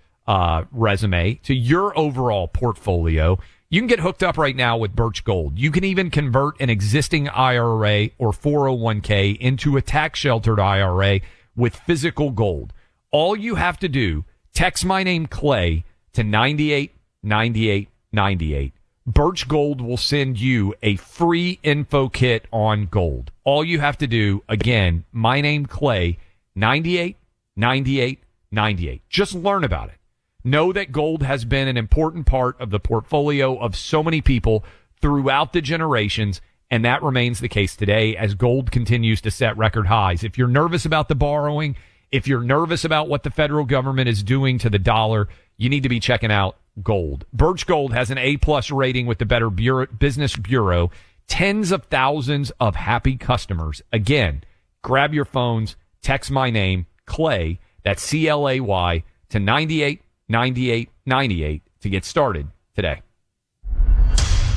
resume, to your overall portfolio, you can get hooked up right now with Birch Gold. You can even convert an existing IRA or 401k into a tax-sheltered IRA with physical gold. All you have to do, text my name Clay to 989898. Birch Gold will send you a free info kit on gold. All you have to do, again, my name Clay, 989898. Just learn about it. Know that gold has been an important part of the portfolio of so many people throughout the generations, and that remains the case today as gold continues to set record highs. If you're nervous about the borrowing, if you're nervous about what the federal government is doing to the dollar, you need to be checking out gold. Birch Gold has an A+ rating with the Better Business Bureau, tens of thousands of happy customers. Again, grab your phones, text my name, Clay, that's CLAY, to 989898 to get started today.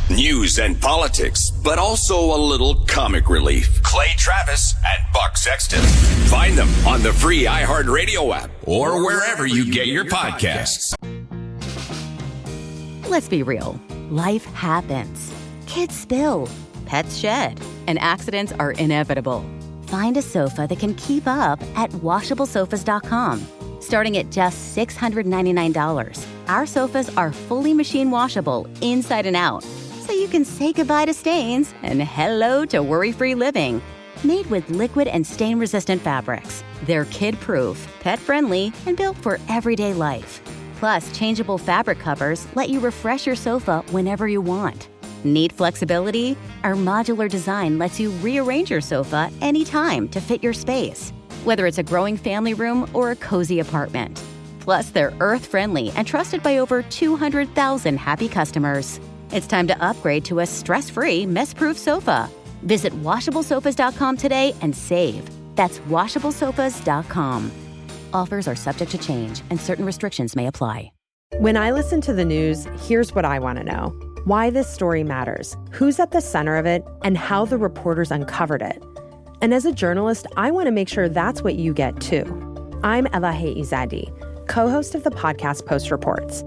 News and politics, but also a little comic relief. Clay Travis and Buck Sexton. Find them on the free iHeartRadio app or wherever you get your podcasts. Let's be real. Life happens. Kids spill. Pets shed. And accidents are inevitable. Find a sofa that can keep up at washablesofas.com. Starting at just $699, our sofas are fully machine washable inside and out, so you can say goodbye to stains and hello to worry-free living. Made with liquid and stain-resistant fabrics, they're kid-proof, pet-friendly, and built for everyday life. Plus, changeable fabric covers let you refresh your sofa whenever you want. Need flexibility? Our modular design lets you rearrange your sofa anytime to fit your space, whether it's a growing family room or a cozy apartment. Plus, they're earth-friendly and trusted by over 200,000 happy customers. It's time to upgrade to a stress-free, mess-proof sofa. Visit washablesofas.com today and save. That's washablesofas.com. Offers are subject to change and certain restrictions may apply. When I listen to the news, here's what I want to know. Why this story matters, who's at the center of it, and how the reporters uncovered it. And as a journalist, I want to make sure that's what you get too. I'm Elahe Izadi, co-host of the podcast Post Reports.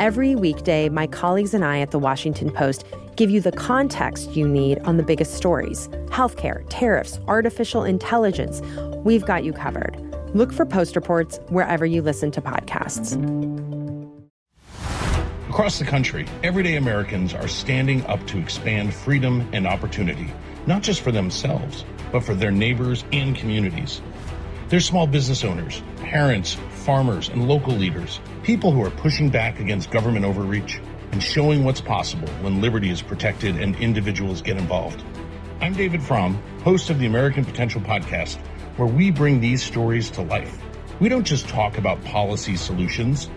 Every weekday, my colleagues and I at The Washington Post give you the context you need on the biggest stories: healthcare, tariffs, artificial intelligence. We've got you covered. Look for Post Reports wherever you listen to podcasts. Across the country, everyday Americans are standing up to expand freedom and opportunity, not just for themselves, but for their neighbors and communities. They're small business owners, parents, farmers, and local leaders, people who are pushing back against government overreach and showing what's possible when liberty is protected and individuals get involved. I'm David Fromm, host of the American Potential podcast, where we bring these stories to life. We don't just talk about policy solutions.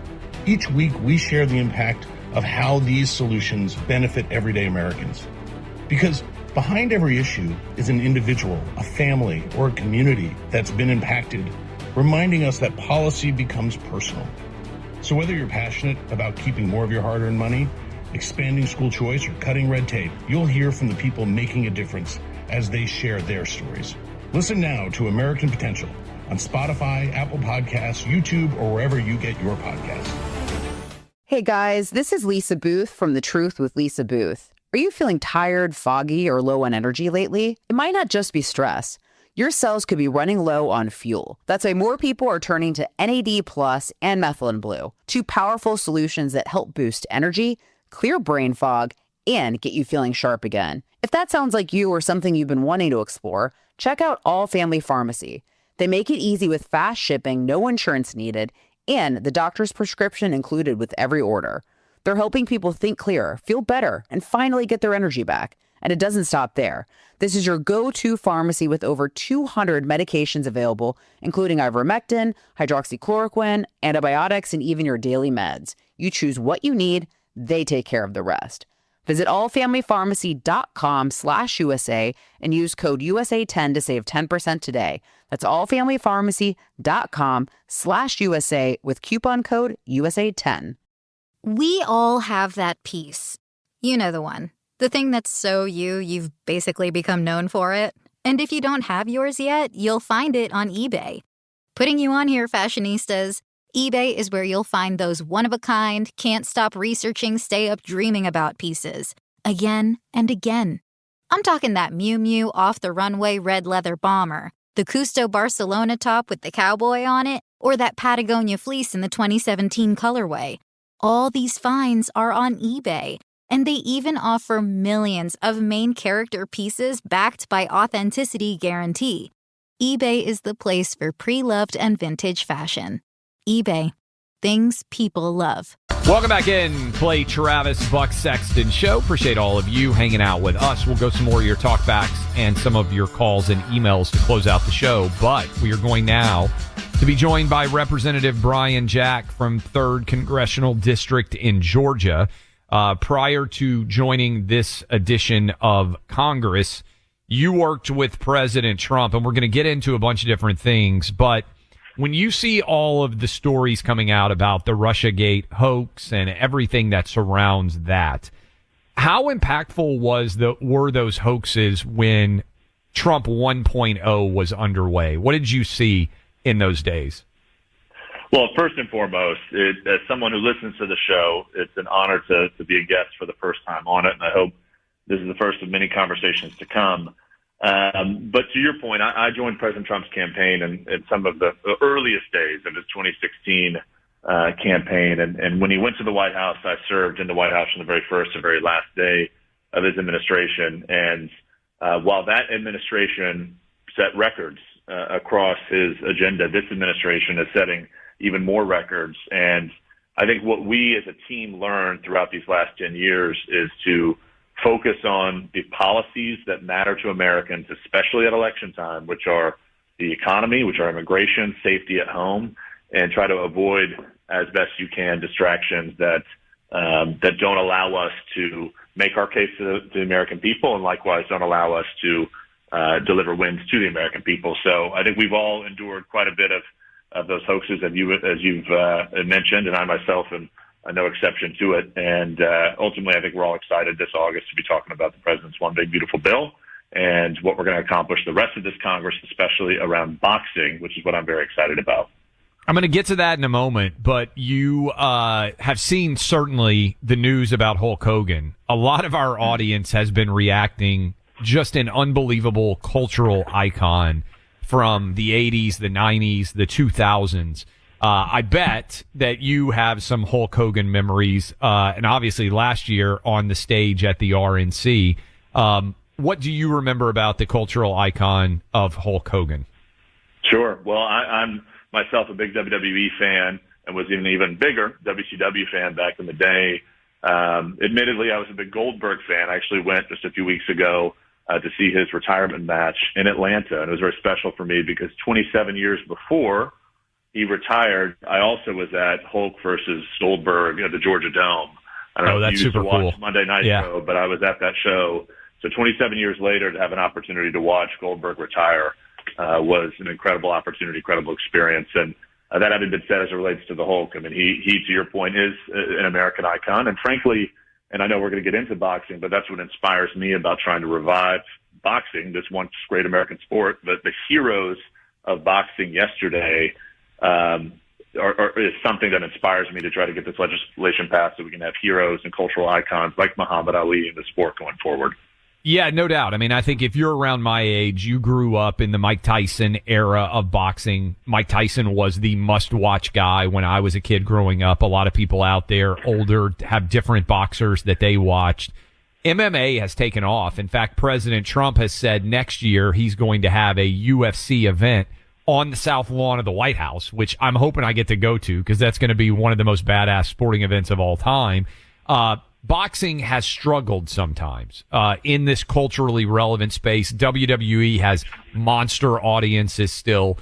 Each week, we share the impact of how these solutions benefit everyday Americans. Because behind every issue is an individual, a family, or a community that's been impacted, reminding us that policy becomes personal. So whether you're passionate about keeping more of your hard-earned money, expanding school choice, or cutting red tape, you'll hear from the people making a difference as they share their stories. Listen now to American Potential on Spotify, Apple Podcasts, YouTube, or wherever you get your podcasts. Hey guys, this is Lisa Booth from The Truth with Lisa Booth. Are you feeling tired, foggy, or low on energy lately? It might not just be stress. Your cells could be running low on fuel. That's why more people are turning to NAD Plus and Methylene Blue, two powerful solutions that help boost energy, clear brain fog, and get you feeling sharp again. If that sounds like you or something you've been wanting to explore, check out All Family Pharmacy. They make it easy with fast shipping, no insurance needed, and the doctor's prescription included with every order. They're helping people think clearer, feel better, and finally get their energy back. And it doesn't stop there. This is your go-to pharmacy with over 200 medications available, including ivermectin, hydroxychloroquine, antibiotics, and even your daily meds. You choose what you need, they take care of the rest. Visit allfamilypharmacy.com/USA and use code USA10 to save 10% today. That's allfamilypharmacy.com/USA with coupon code USA10. We all have that piece. You know the one. The thing that's so you've basically become known for it. And if you don't have yours yet, you'll find it on eBay. Putting you on here, fashionistas. eBay is where you'll find those one-of-a-kind, can't stop researching, stay up dreaming about pieces. Again and again. I'm talking that Miu Miu off-the-runway red leather bomber, the Custo Barcelona top with the cowboy on it, or that Patagonia fleece in the 2017 colorway. All these finds are on eBay, and they even offer millions of main character pieces backed by authenticity guarantee. eBay is the place for pre-loved and vintage fashion. eBay. Things people love. Welcome back in. Play Travis Buck Sexton show. Appreciate all of you hanging out with us. We'll go some more of your talkbacks and some of your calls and emails to close out the show. But we are going now to be joined by Representative Brian Jack from 3rd Congressional District in Georgia. Prior to joining this edition of Congress, you worked with President Trump, and we're going to get into a bunch of different things. But when you see all of the stories coming out about the Russiagate hoax and everything that surrounds that, how impactful were those hoaxes when Trump 1.0 was underway? What did you see in those days? Well, first and foremost, as someone who listens to the show, it's an honor to be a guest for the first time on it, and I hope this is the first of many conversations to come. But to your point, I joined President Trump's campaign in some of the earliest days of his 2016 campaign. And when he went to the White House, I served in the White House from the very first and very last day of his administration. And while that administration set records across his agenda, this administration is setting even more records. And I think what we as a team learned throughout these last 10 years is to focus on the policies that matter to Americans, especially at election time, which are the economy, which are immigration, safety at home, and try to avoid as best you can distractions that don't allow us to make our case to the American people, and likewise don't allow us to deliver wins to the American people. So I think we've all endured quite a bit of those hoaxes, as you've mentioned, and I myself am no exception to it. And ultimately, I think we're all excited this August to be talking about the president's One Big Beautiful Bill and what we're going to accomplish the rest of this Congress, especially around boxing, which is what I'm very excited about. I'm going to get to that in a moment, but you have seen certainly the news about Hulk Hogan. A lot of our audience has been reacting, just an unbelievable cultural icon from the 80s, the 90s, the 2000s. I bet that you have some Hulk Hogan memories, and obviously last year on the stage at the RNC. What do you remember about the cultural icon of Hulk Hogan? Sure. Well, I'm myself a big WWE fan and was an even bigger WCW fan back in the day. Admittedly, I was a big Goldberg fan. I actually went just a few weeks ago to see his retirement match in Atlanta, and it was very special for me because 27 years before he retired, I also was at Hulk versus Goldberg at the Georgia Dome. I don't know if you used to watch Monday Night Show, but I was at that show. So 27 years later, to have an opportunity to watch Goldberg retire was an incredible opportunity, incredible experience. And that having been said as it relates to the Hulk, I mean, he to your point, is an American icon. And frankly, and I know we're going to get into boxing, but that's what inspires me about trying to revive boxing, this once great American sport. But the heroes of boxing yesterday is something that inspires me to try to get this legislation passed so we can have heroes and cultural icons like Muhammad Ali in the sport going forward. Yeah, no doubt. I mean, I think if you're around my age, you grew up in the Mike Tyson era of boxing. Mike Tyson was the must-watch guy when I was a kid growing up. A lot of people out there older have different boxers that they watched. MMA has taken off. In fact, President Trump has said next year he's going to have a UFC event on the South Lawn of the White House, which I'm hoping I get to go to because that's going to be one of the most badass sporting events of all time. Boxing has struggled sometimes in this culturally relevant space. WWE has monster audiences still.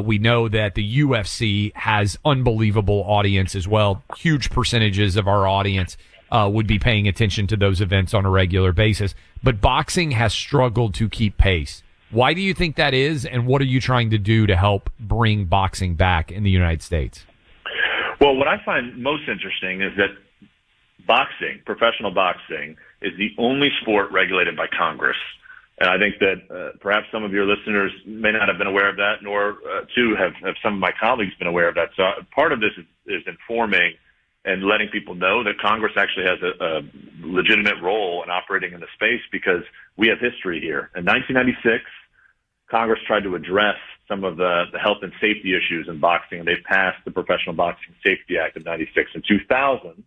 We know that the UFC has unbelievable audience as well. Huge percentages of our audience would be paying attention to those events on a regular basis. But boxing has struggled to keep pace. Why do you think that is, and what are you trying to do to help bring boxing back in the United States? Well, what I find most interesting is that boxing, professional boxing, is the only sport regulated by Congress. And I think that perhaps some of your listeners may not have been aware of that, nor too have some of my colleagues been aware of that. So part of this is informing and letting people know that Congress actually has a legitimate role in operating in the space because we have history here. In 1996, Congress tried to address some of the health and safety issues in boxing, and they passed the Professional Boxing Safety Act of 96. In 2000,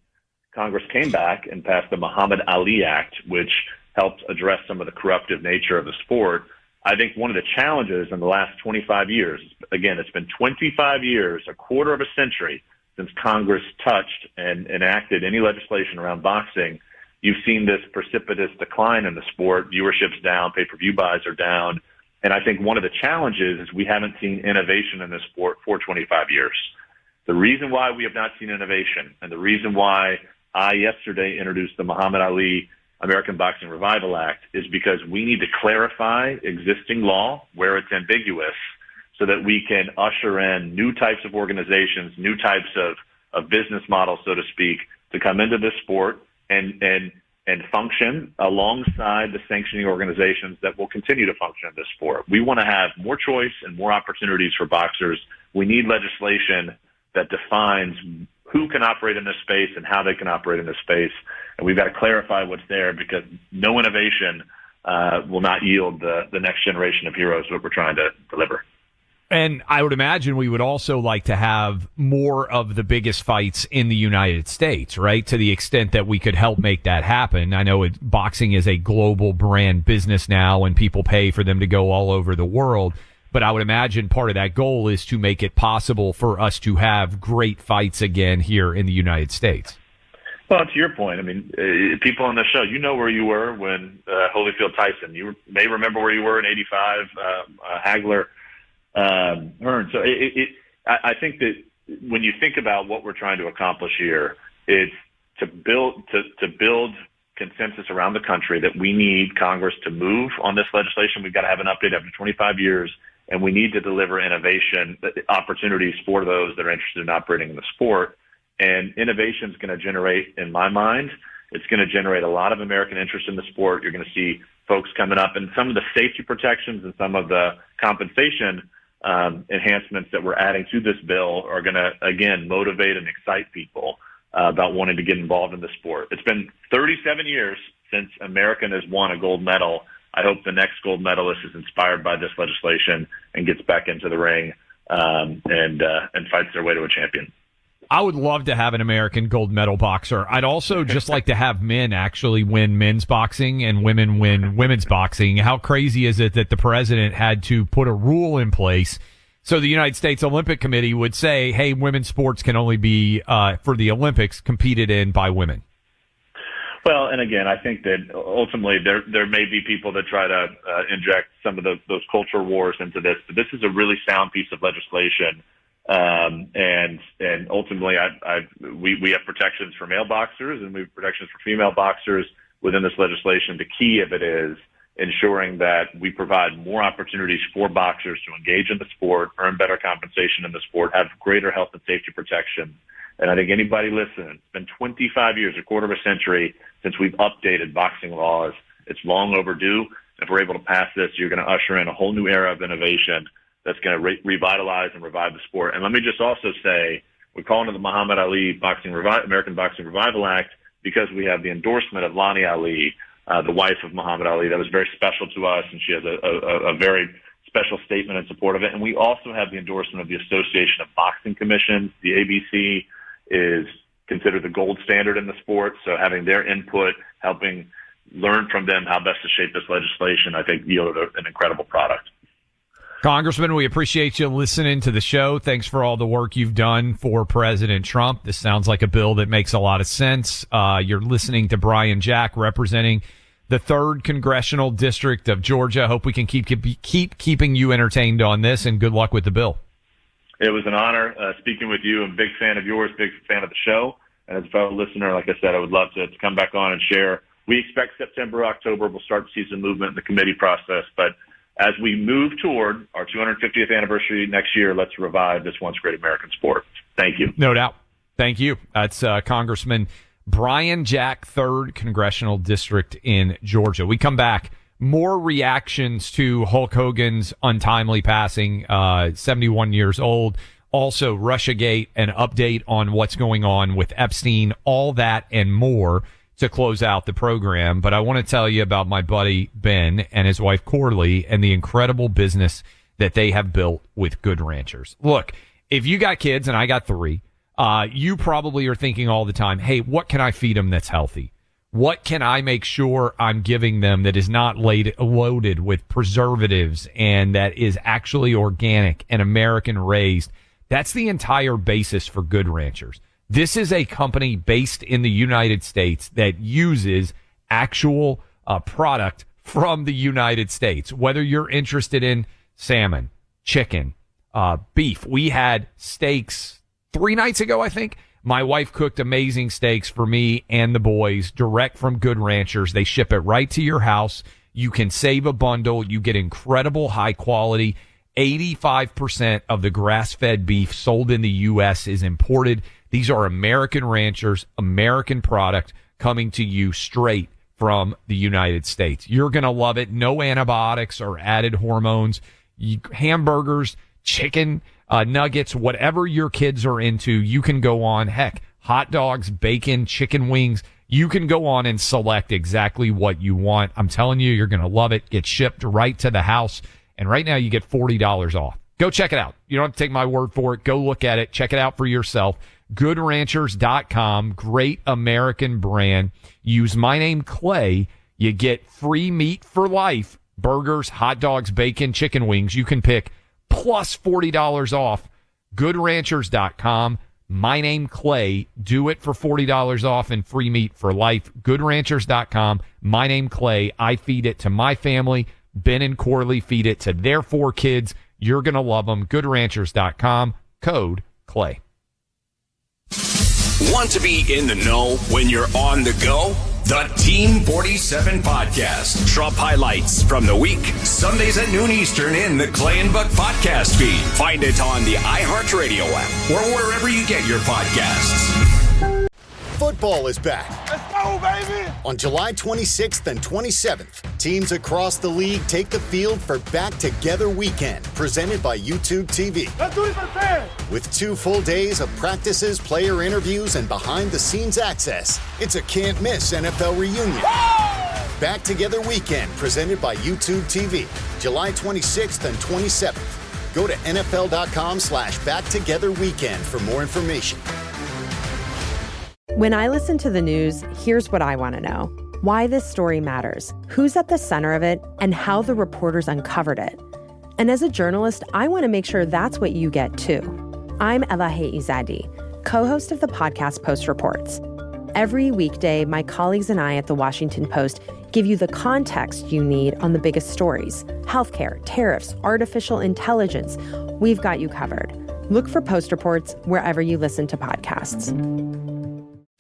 Congress came back and passed the Muhammad Ali Act, which helped address some of the corruptive nature of the sport. I think one of the challenges in the last 25 years, again, it's been 25 years, a quarter of a century since Congress touched and enacted any legislation around boxing. You've seen this precipitous decline in the sport. Viewership's down, pay-per-view buys are down. And I think one of the challenges is we haven't seen innovation in this sport for 25 years. The reason why we have not seen innovation and the reason why I yesterday introduced the Muhammad Ali American Boxing Revival Act is because we need to clarify existing law where it's ambiguous so that we can usher in new types of organizations, new types of business models, so to speak, to come into this sport and function alongside the sanctioning organizations that will continue to function in this sport. We want to have more choice and more opportunities for boxers. We need legislation that defines who can operate in this space and how they can operate in this space. And we've got to clarify what's there, because no innovation will not yield the next generation of heroes what we're trying to deliver. And I would imagine we would also like to have more of the biggest fights in the United States, right? To the extent that we could help make that happen. I know boxing is a global brand business now, and people pay for them to go all over the world. But I would imagine part of that goal is to make it possible for us to have great fights again here in the United States. Well, to your point, I mean, people on the show, you know where you were when Holyfield Tyson. You may remember where you were in '85, Hagler, Hearn. So I think that when you think about what we're trying to accomplish here, it's to build consensus around the country that we need Congress to move on this legislation. We've got to have an update after 25 years, and we need to deliver innovation opportunities for those that are interested in operating in the sport. And innovation is going to generate, in my mind, it's going to generate a lot of American interest in the sport. You're going to see folks coming up, and some of the safety protections and some of the compensation enhancements that we're adding to this bill are going to, again, motivate and excite people about wanting to get involved in the sport. It's been 37 years since American has won a gold medal. I hope the next gold medalist is inspired by this legislation and gets back into the ring and fights their way to a champion. I would love to have an American gold medal boxer. I'd also just like to have men actually win men's boxing and women win women's boxing. How crazy is it that the president had to put a rule in place so the United States Olympic Committee would say, hey, women's sports can only be, for the Olympics, competed in by women? Well, and again, I think that ultimately there may be people that try to inject some of those culture wars into this, but this is a really sound piece of legislation. And ultimately, we have protections for male boxers and we have protections for female boxers within this legislation. The key of it is ensuring that we provide more opportunities for boxers to engage in the sport, earn better compensation in the sport, have greater health and safety protection. And I think anybody listening, it's been 25 years, a quarter of a century since we've updated boxing laws. It's long overdue. If we're able to pass this, you're going to usher in a whole new era of innovation that's going to revitalize and revive the sport. And let me just also say, we're calling it the Muhammad Ali American Boxing Revival Act because we have the endorsement of Lonnie Ali, the wife of Muhammad Ali. That was very special to us, and she has a very special statement in support of it. And we also have the endorsement of the Association of Boxing Commissions. The ABC is considered the gold standard in the sport, so having their input, helping learn from them how best to shape this legislation, I think yielded an incredible product. Congressman, we appreciate you listening to the show. Thanks for all the work you've done for President Trump. This sounds like a bill that makes a lot of sense. You're listening to Brian Jack representing the 3rd Congressional District of Georgia. Hope we can keep keeping you entertained on this, and good luck with the bill. It was an honor speaking with you. I'm a big fan of yours, big fan of the show. And as a fellow listener, like I said, I would love to come back on and share. We expect September, October, we'll start to see some movement in the committee process. But as we move toward our 250th anniversary next year, let's revive this once great American sport. Thank you. No doubt. Thank you. That's Congressman Brian Jack, 3rd Congressional District in Georgia. We come back. More reactions to Hulk Hogan's untimely passing, 71 years old. Also, Russiagate, an update on what's going on with Epstein, all that and more to close out the program. But I want to tell you about my buddy Ben and his wife Corley and the incredible business that they have built with Good Ranchers. Look, if you got kids, and I got 3, you probably are thinking all the time, hey, what can I feed them that's healthy? What can I make sure I'm giving them that is not loaded with preservatives and that is actually organic and American raised? That's the entire basis for Good Ranchers. This is a company based in the United States that uses actual product from the United States. Whether you're interested in salmon, chicken, beef. We had steaks 3 nights ago, I think. My wife cooked amazing steaks for me and the boys direct from Good Ranchers. They ship it right to your house. You can save a bundle. You get incredible high quality. 85% of the grass-fed beef sold in the U.S. is imported. These are American ranchers, American product coming to you straight from the United States. You're going to love it. No antibiotics or added hormones. Hamburgers, chicken, nuggets, whatever your kids are into, you can go on. Heck, hot dogs, bacon, chicken wings. You can go on and select exactly what you want. I'm telling you, you're going to love it. Get shipped right to the house. And right now you get $40 off. Go check it out. You don't have to take my word for it. Go look at it. Check it out for yourself. GoodRanchers.com. Great American brand. Use my name, Clay. You get free meat for life. Burgers, hot dogs, bacon, chicken wings. You can pick plus $40 off. GoodRanchers.com. My name, Clay. Do it for $40 off and free meat for life. GoodRanchers.com. My name, Clay. I feed it to my family. Ben and Corley feed it to their 4 kids. You're going to love them. GoodRanchers.com. Code Clay. Want to be in the know when you're on the go? The Team 47 Podcast. Trump highlights from the week. Sundays at noon Eastern in the Clay and Buck Podcast feed. Find it on the iHeartRadio app or wherever you get your podcasts. Football is back. Let's go, baby! On July 26th and 27th, teams across the league take the field for Back Together Weekend, presented by YouTube TV. Let's do this for fans! With 2 full days of practices, player interviews, and behind-the-scenes access, it's a can't-miss NFL reunion. Whoa! Back Together Weekend, presented by YouTube TV, July 26th and 27th. Go to NFL.com/BackTogetherWeekend for more information. When I listen to the news, here's what I want to know. Why this story matters, who's at the center of it, and how the reporters uncovered it. And as a journalist, I want to make sure that's what you get too. I'm Elahe Izadi, co-host of the podcast Post Reports. Every weekday, my colleagues and I at The Washington Post give you the context you need on the biggest stories. Healthcare, tariffs, artificial intelligence. We've got you covered. Look for Post Reports wherever you listen to podcasts.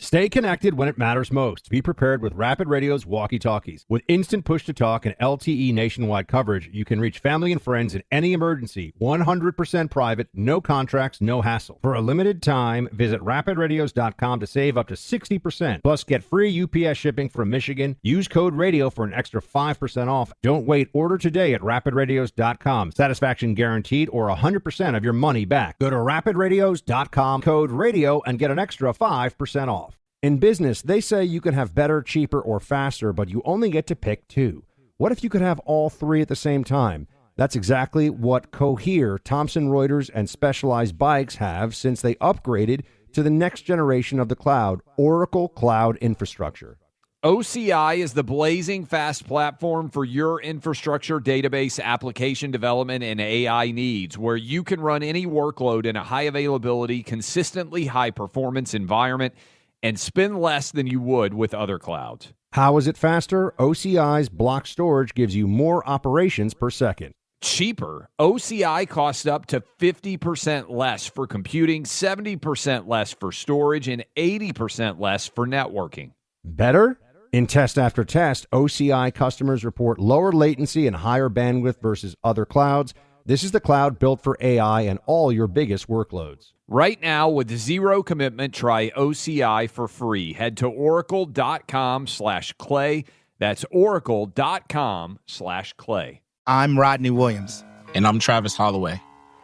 Stay connected when it matters most. Be prepared with Rapid Radio's walkie-talkies. With instant push-to-talk and LTE nationwide coverage, you can reach family and friends in any emergency. 100% private, no contracts, no hassle. For a limited time, visit rapidradios.com to save up to 60%. Plus, get free UPS shipping from Michigan. Use code RADIO for an extra 5% off. Don't wait. Order today at rapidradios.com. Satisfaction guaranteed or 100% of your money back. Go to rapidradios.com, code RADIO, and get an extra 5% off. In business, they say you can have better, cheaper, or faster, but you only get to pick 2. What if you could have all 3 at the same time? That's exactly what Cohere, Thomson Reuters, and Specialized Bikes have since they upgraded to the next generation of the cloud, Oracle Cloud Infrastructure. OCI is the blazing fast platform for your infrastructure, database, application development, and AI needs, where you can run any workload in a high availability, consistently high performance environment and spend less than you would with other clouds. How is it faster? OCI's block storage gives you more operations per second. Cheaper. OCI costs up to 50% less for computing, 70% less for storage, and 80% less for networking. Better? In test after test, OCI customers report lower latency and higher bandwidth versus other clouds. This is the cloud built for AI and all your biggest workloads. Right now, with zero commitment, try OCI for free. Head to oracle.com/clay. That's oracle.com/clay. I'm Rodney Williams. And I'm Travis Holloway.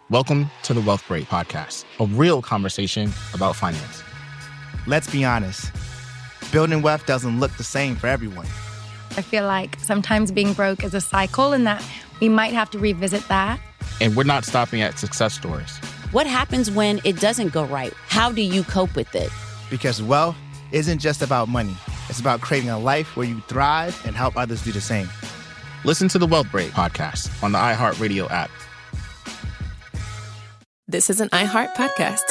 Welcome to the Wealth Break Podcast, a real conversation about finance. Let's be honest. Building wealth doesn't look the same for everyone. I feel like sometimes being broke is a cycle and that we might have to revisit that. And we're not stopping at success stories. What happens when it doesn't go right? How do you cope with it? Because wealth isn't just about money. It's about creating a life where you thrive and help others do the same. Listen to the Wealth Break Podcast on the iHeartRadio app. This is an iHeart podcast.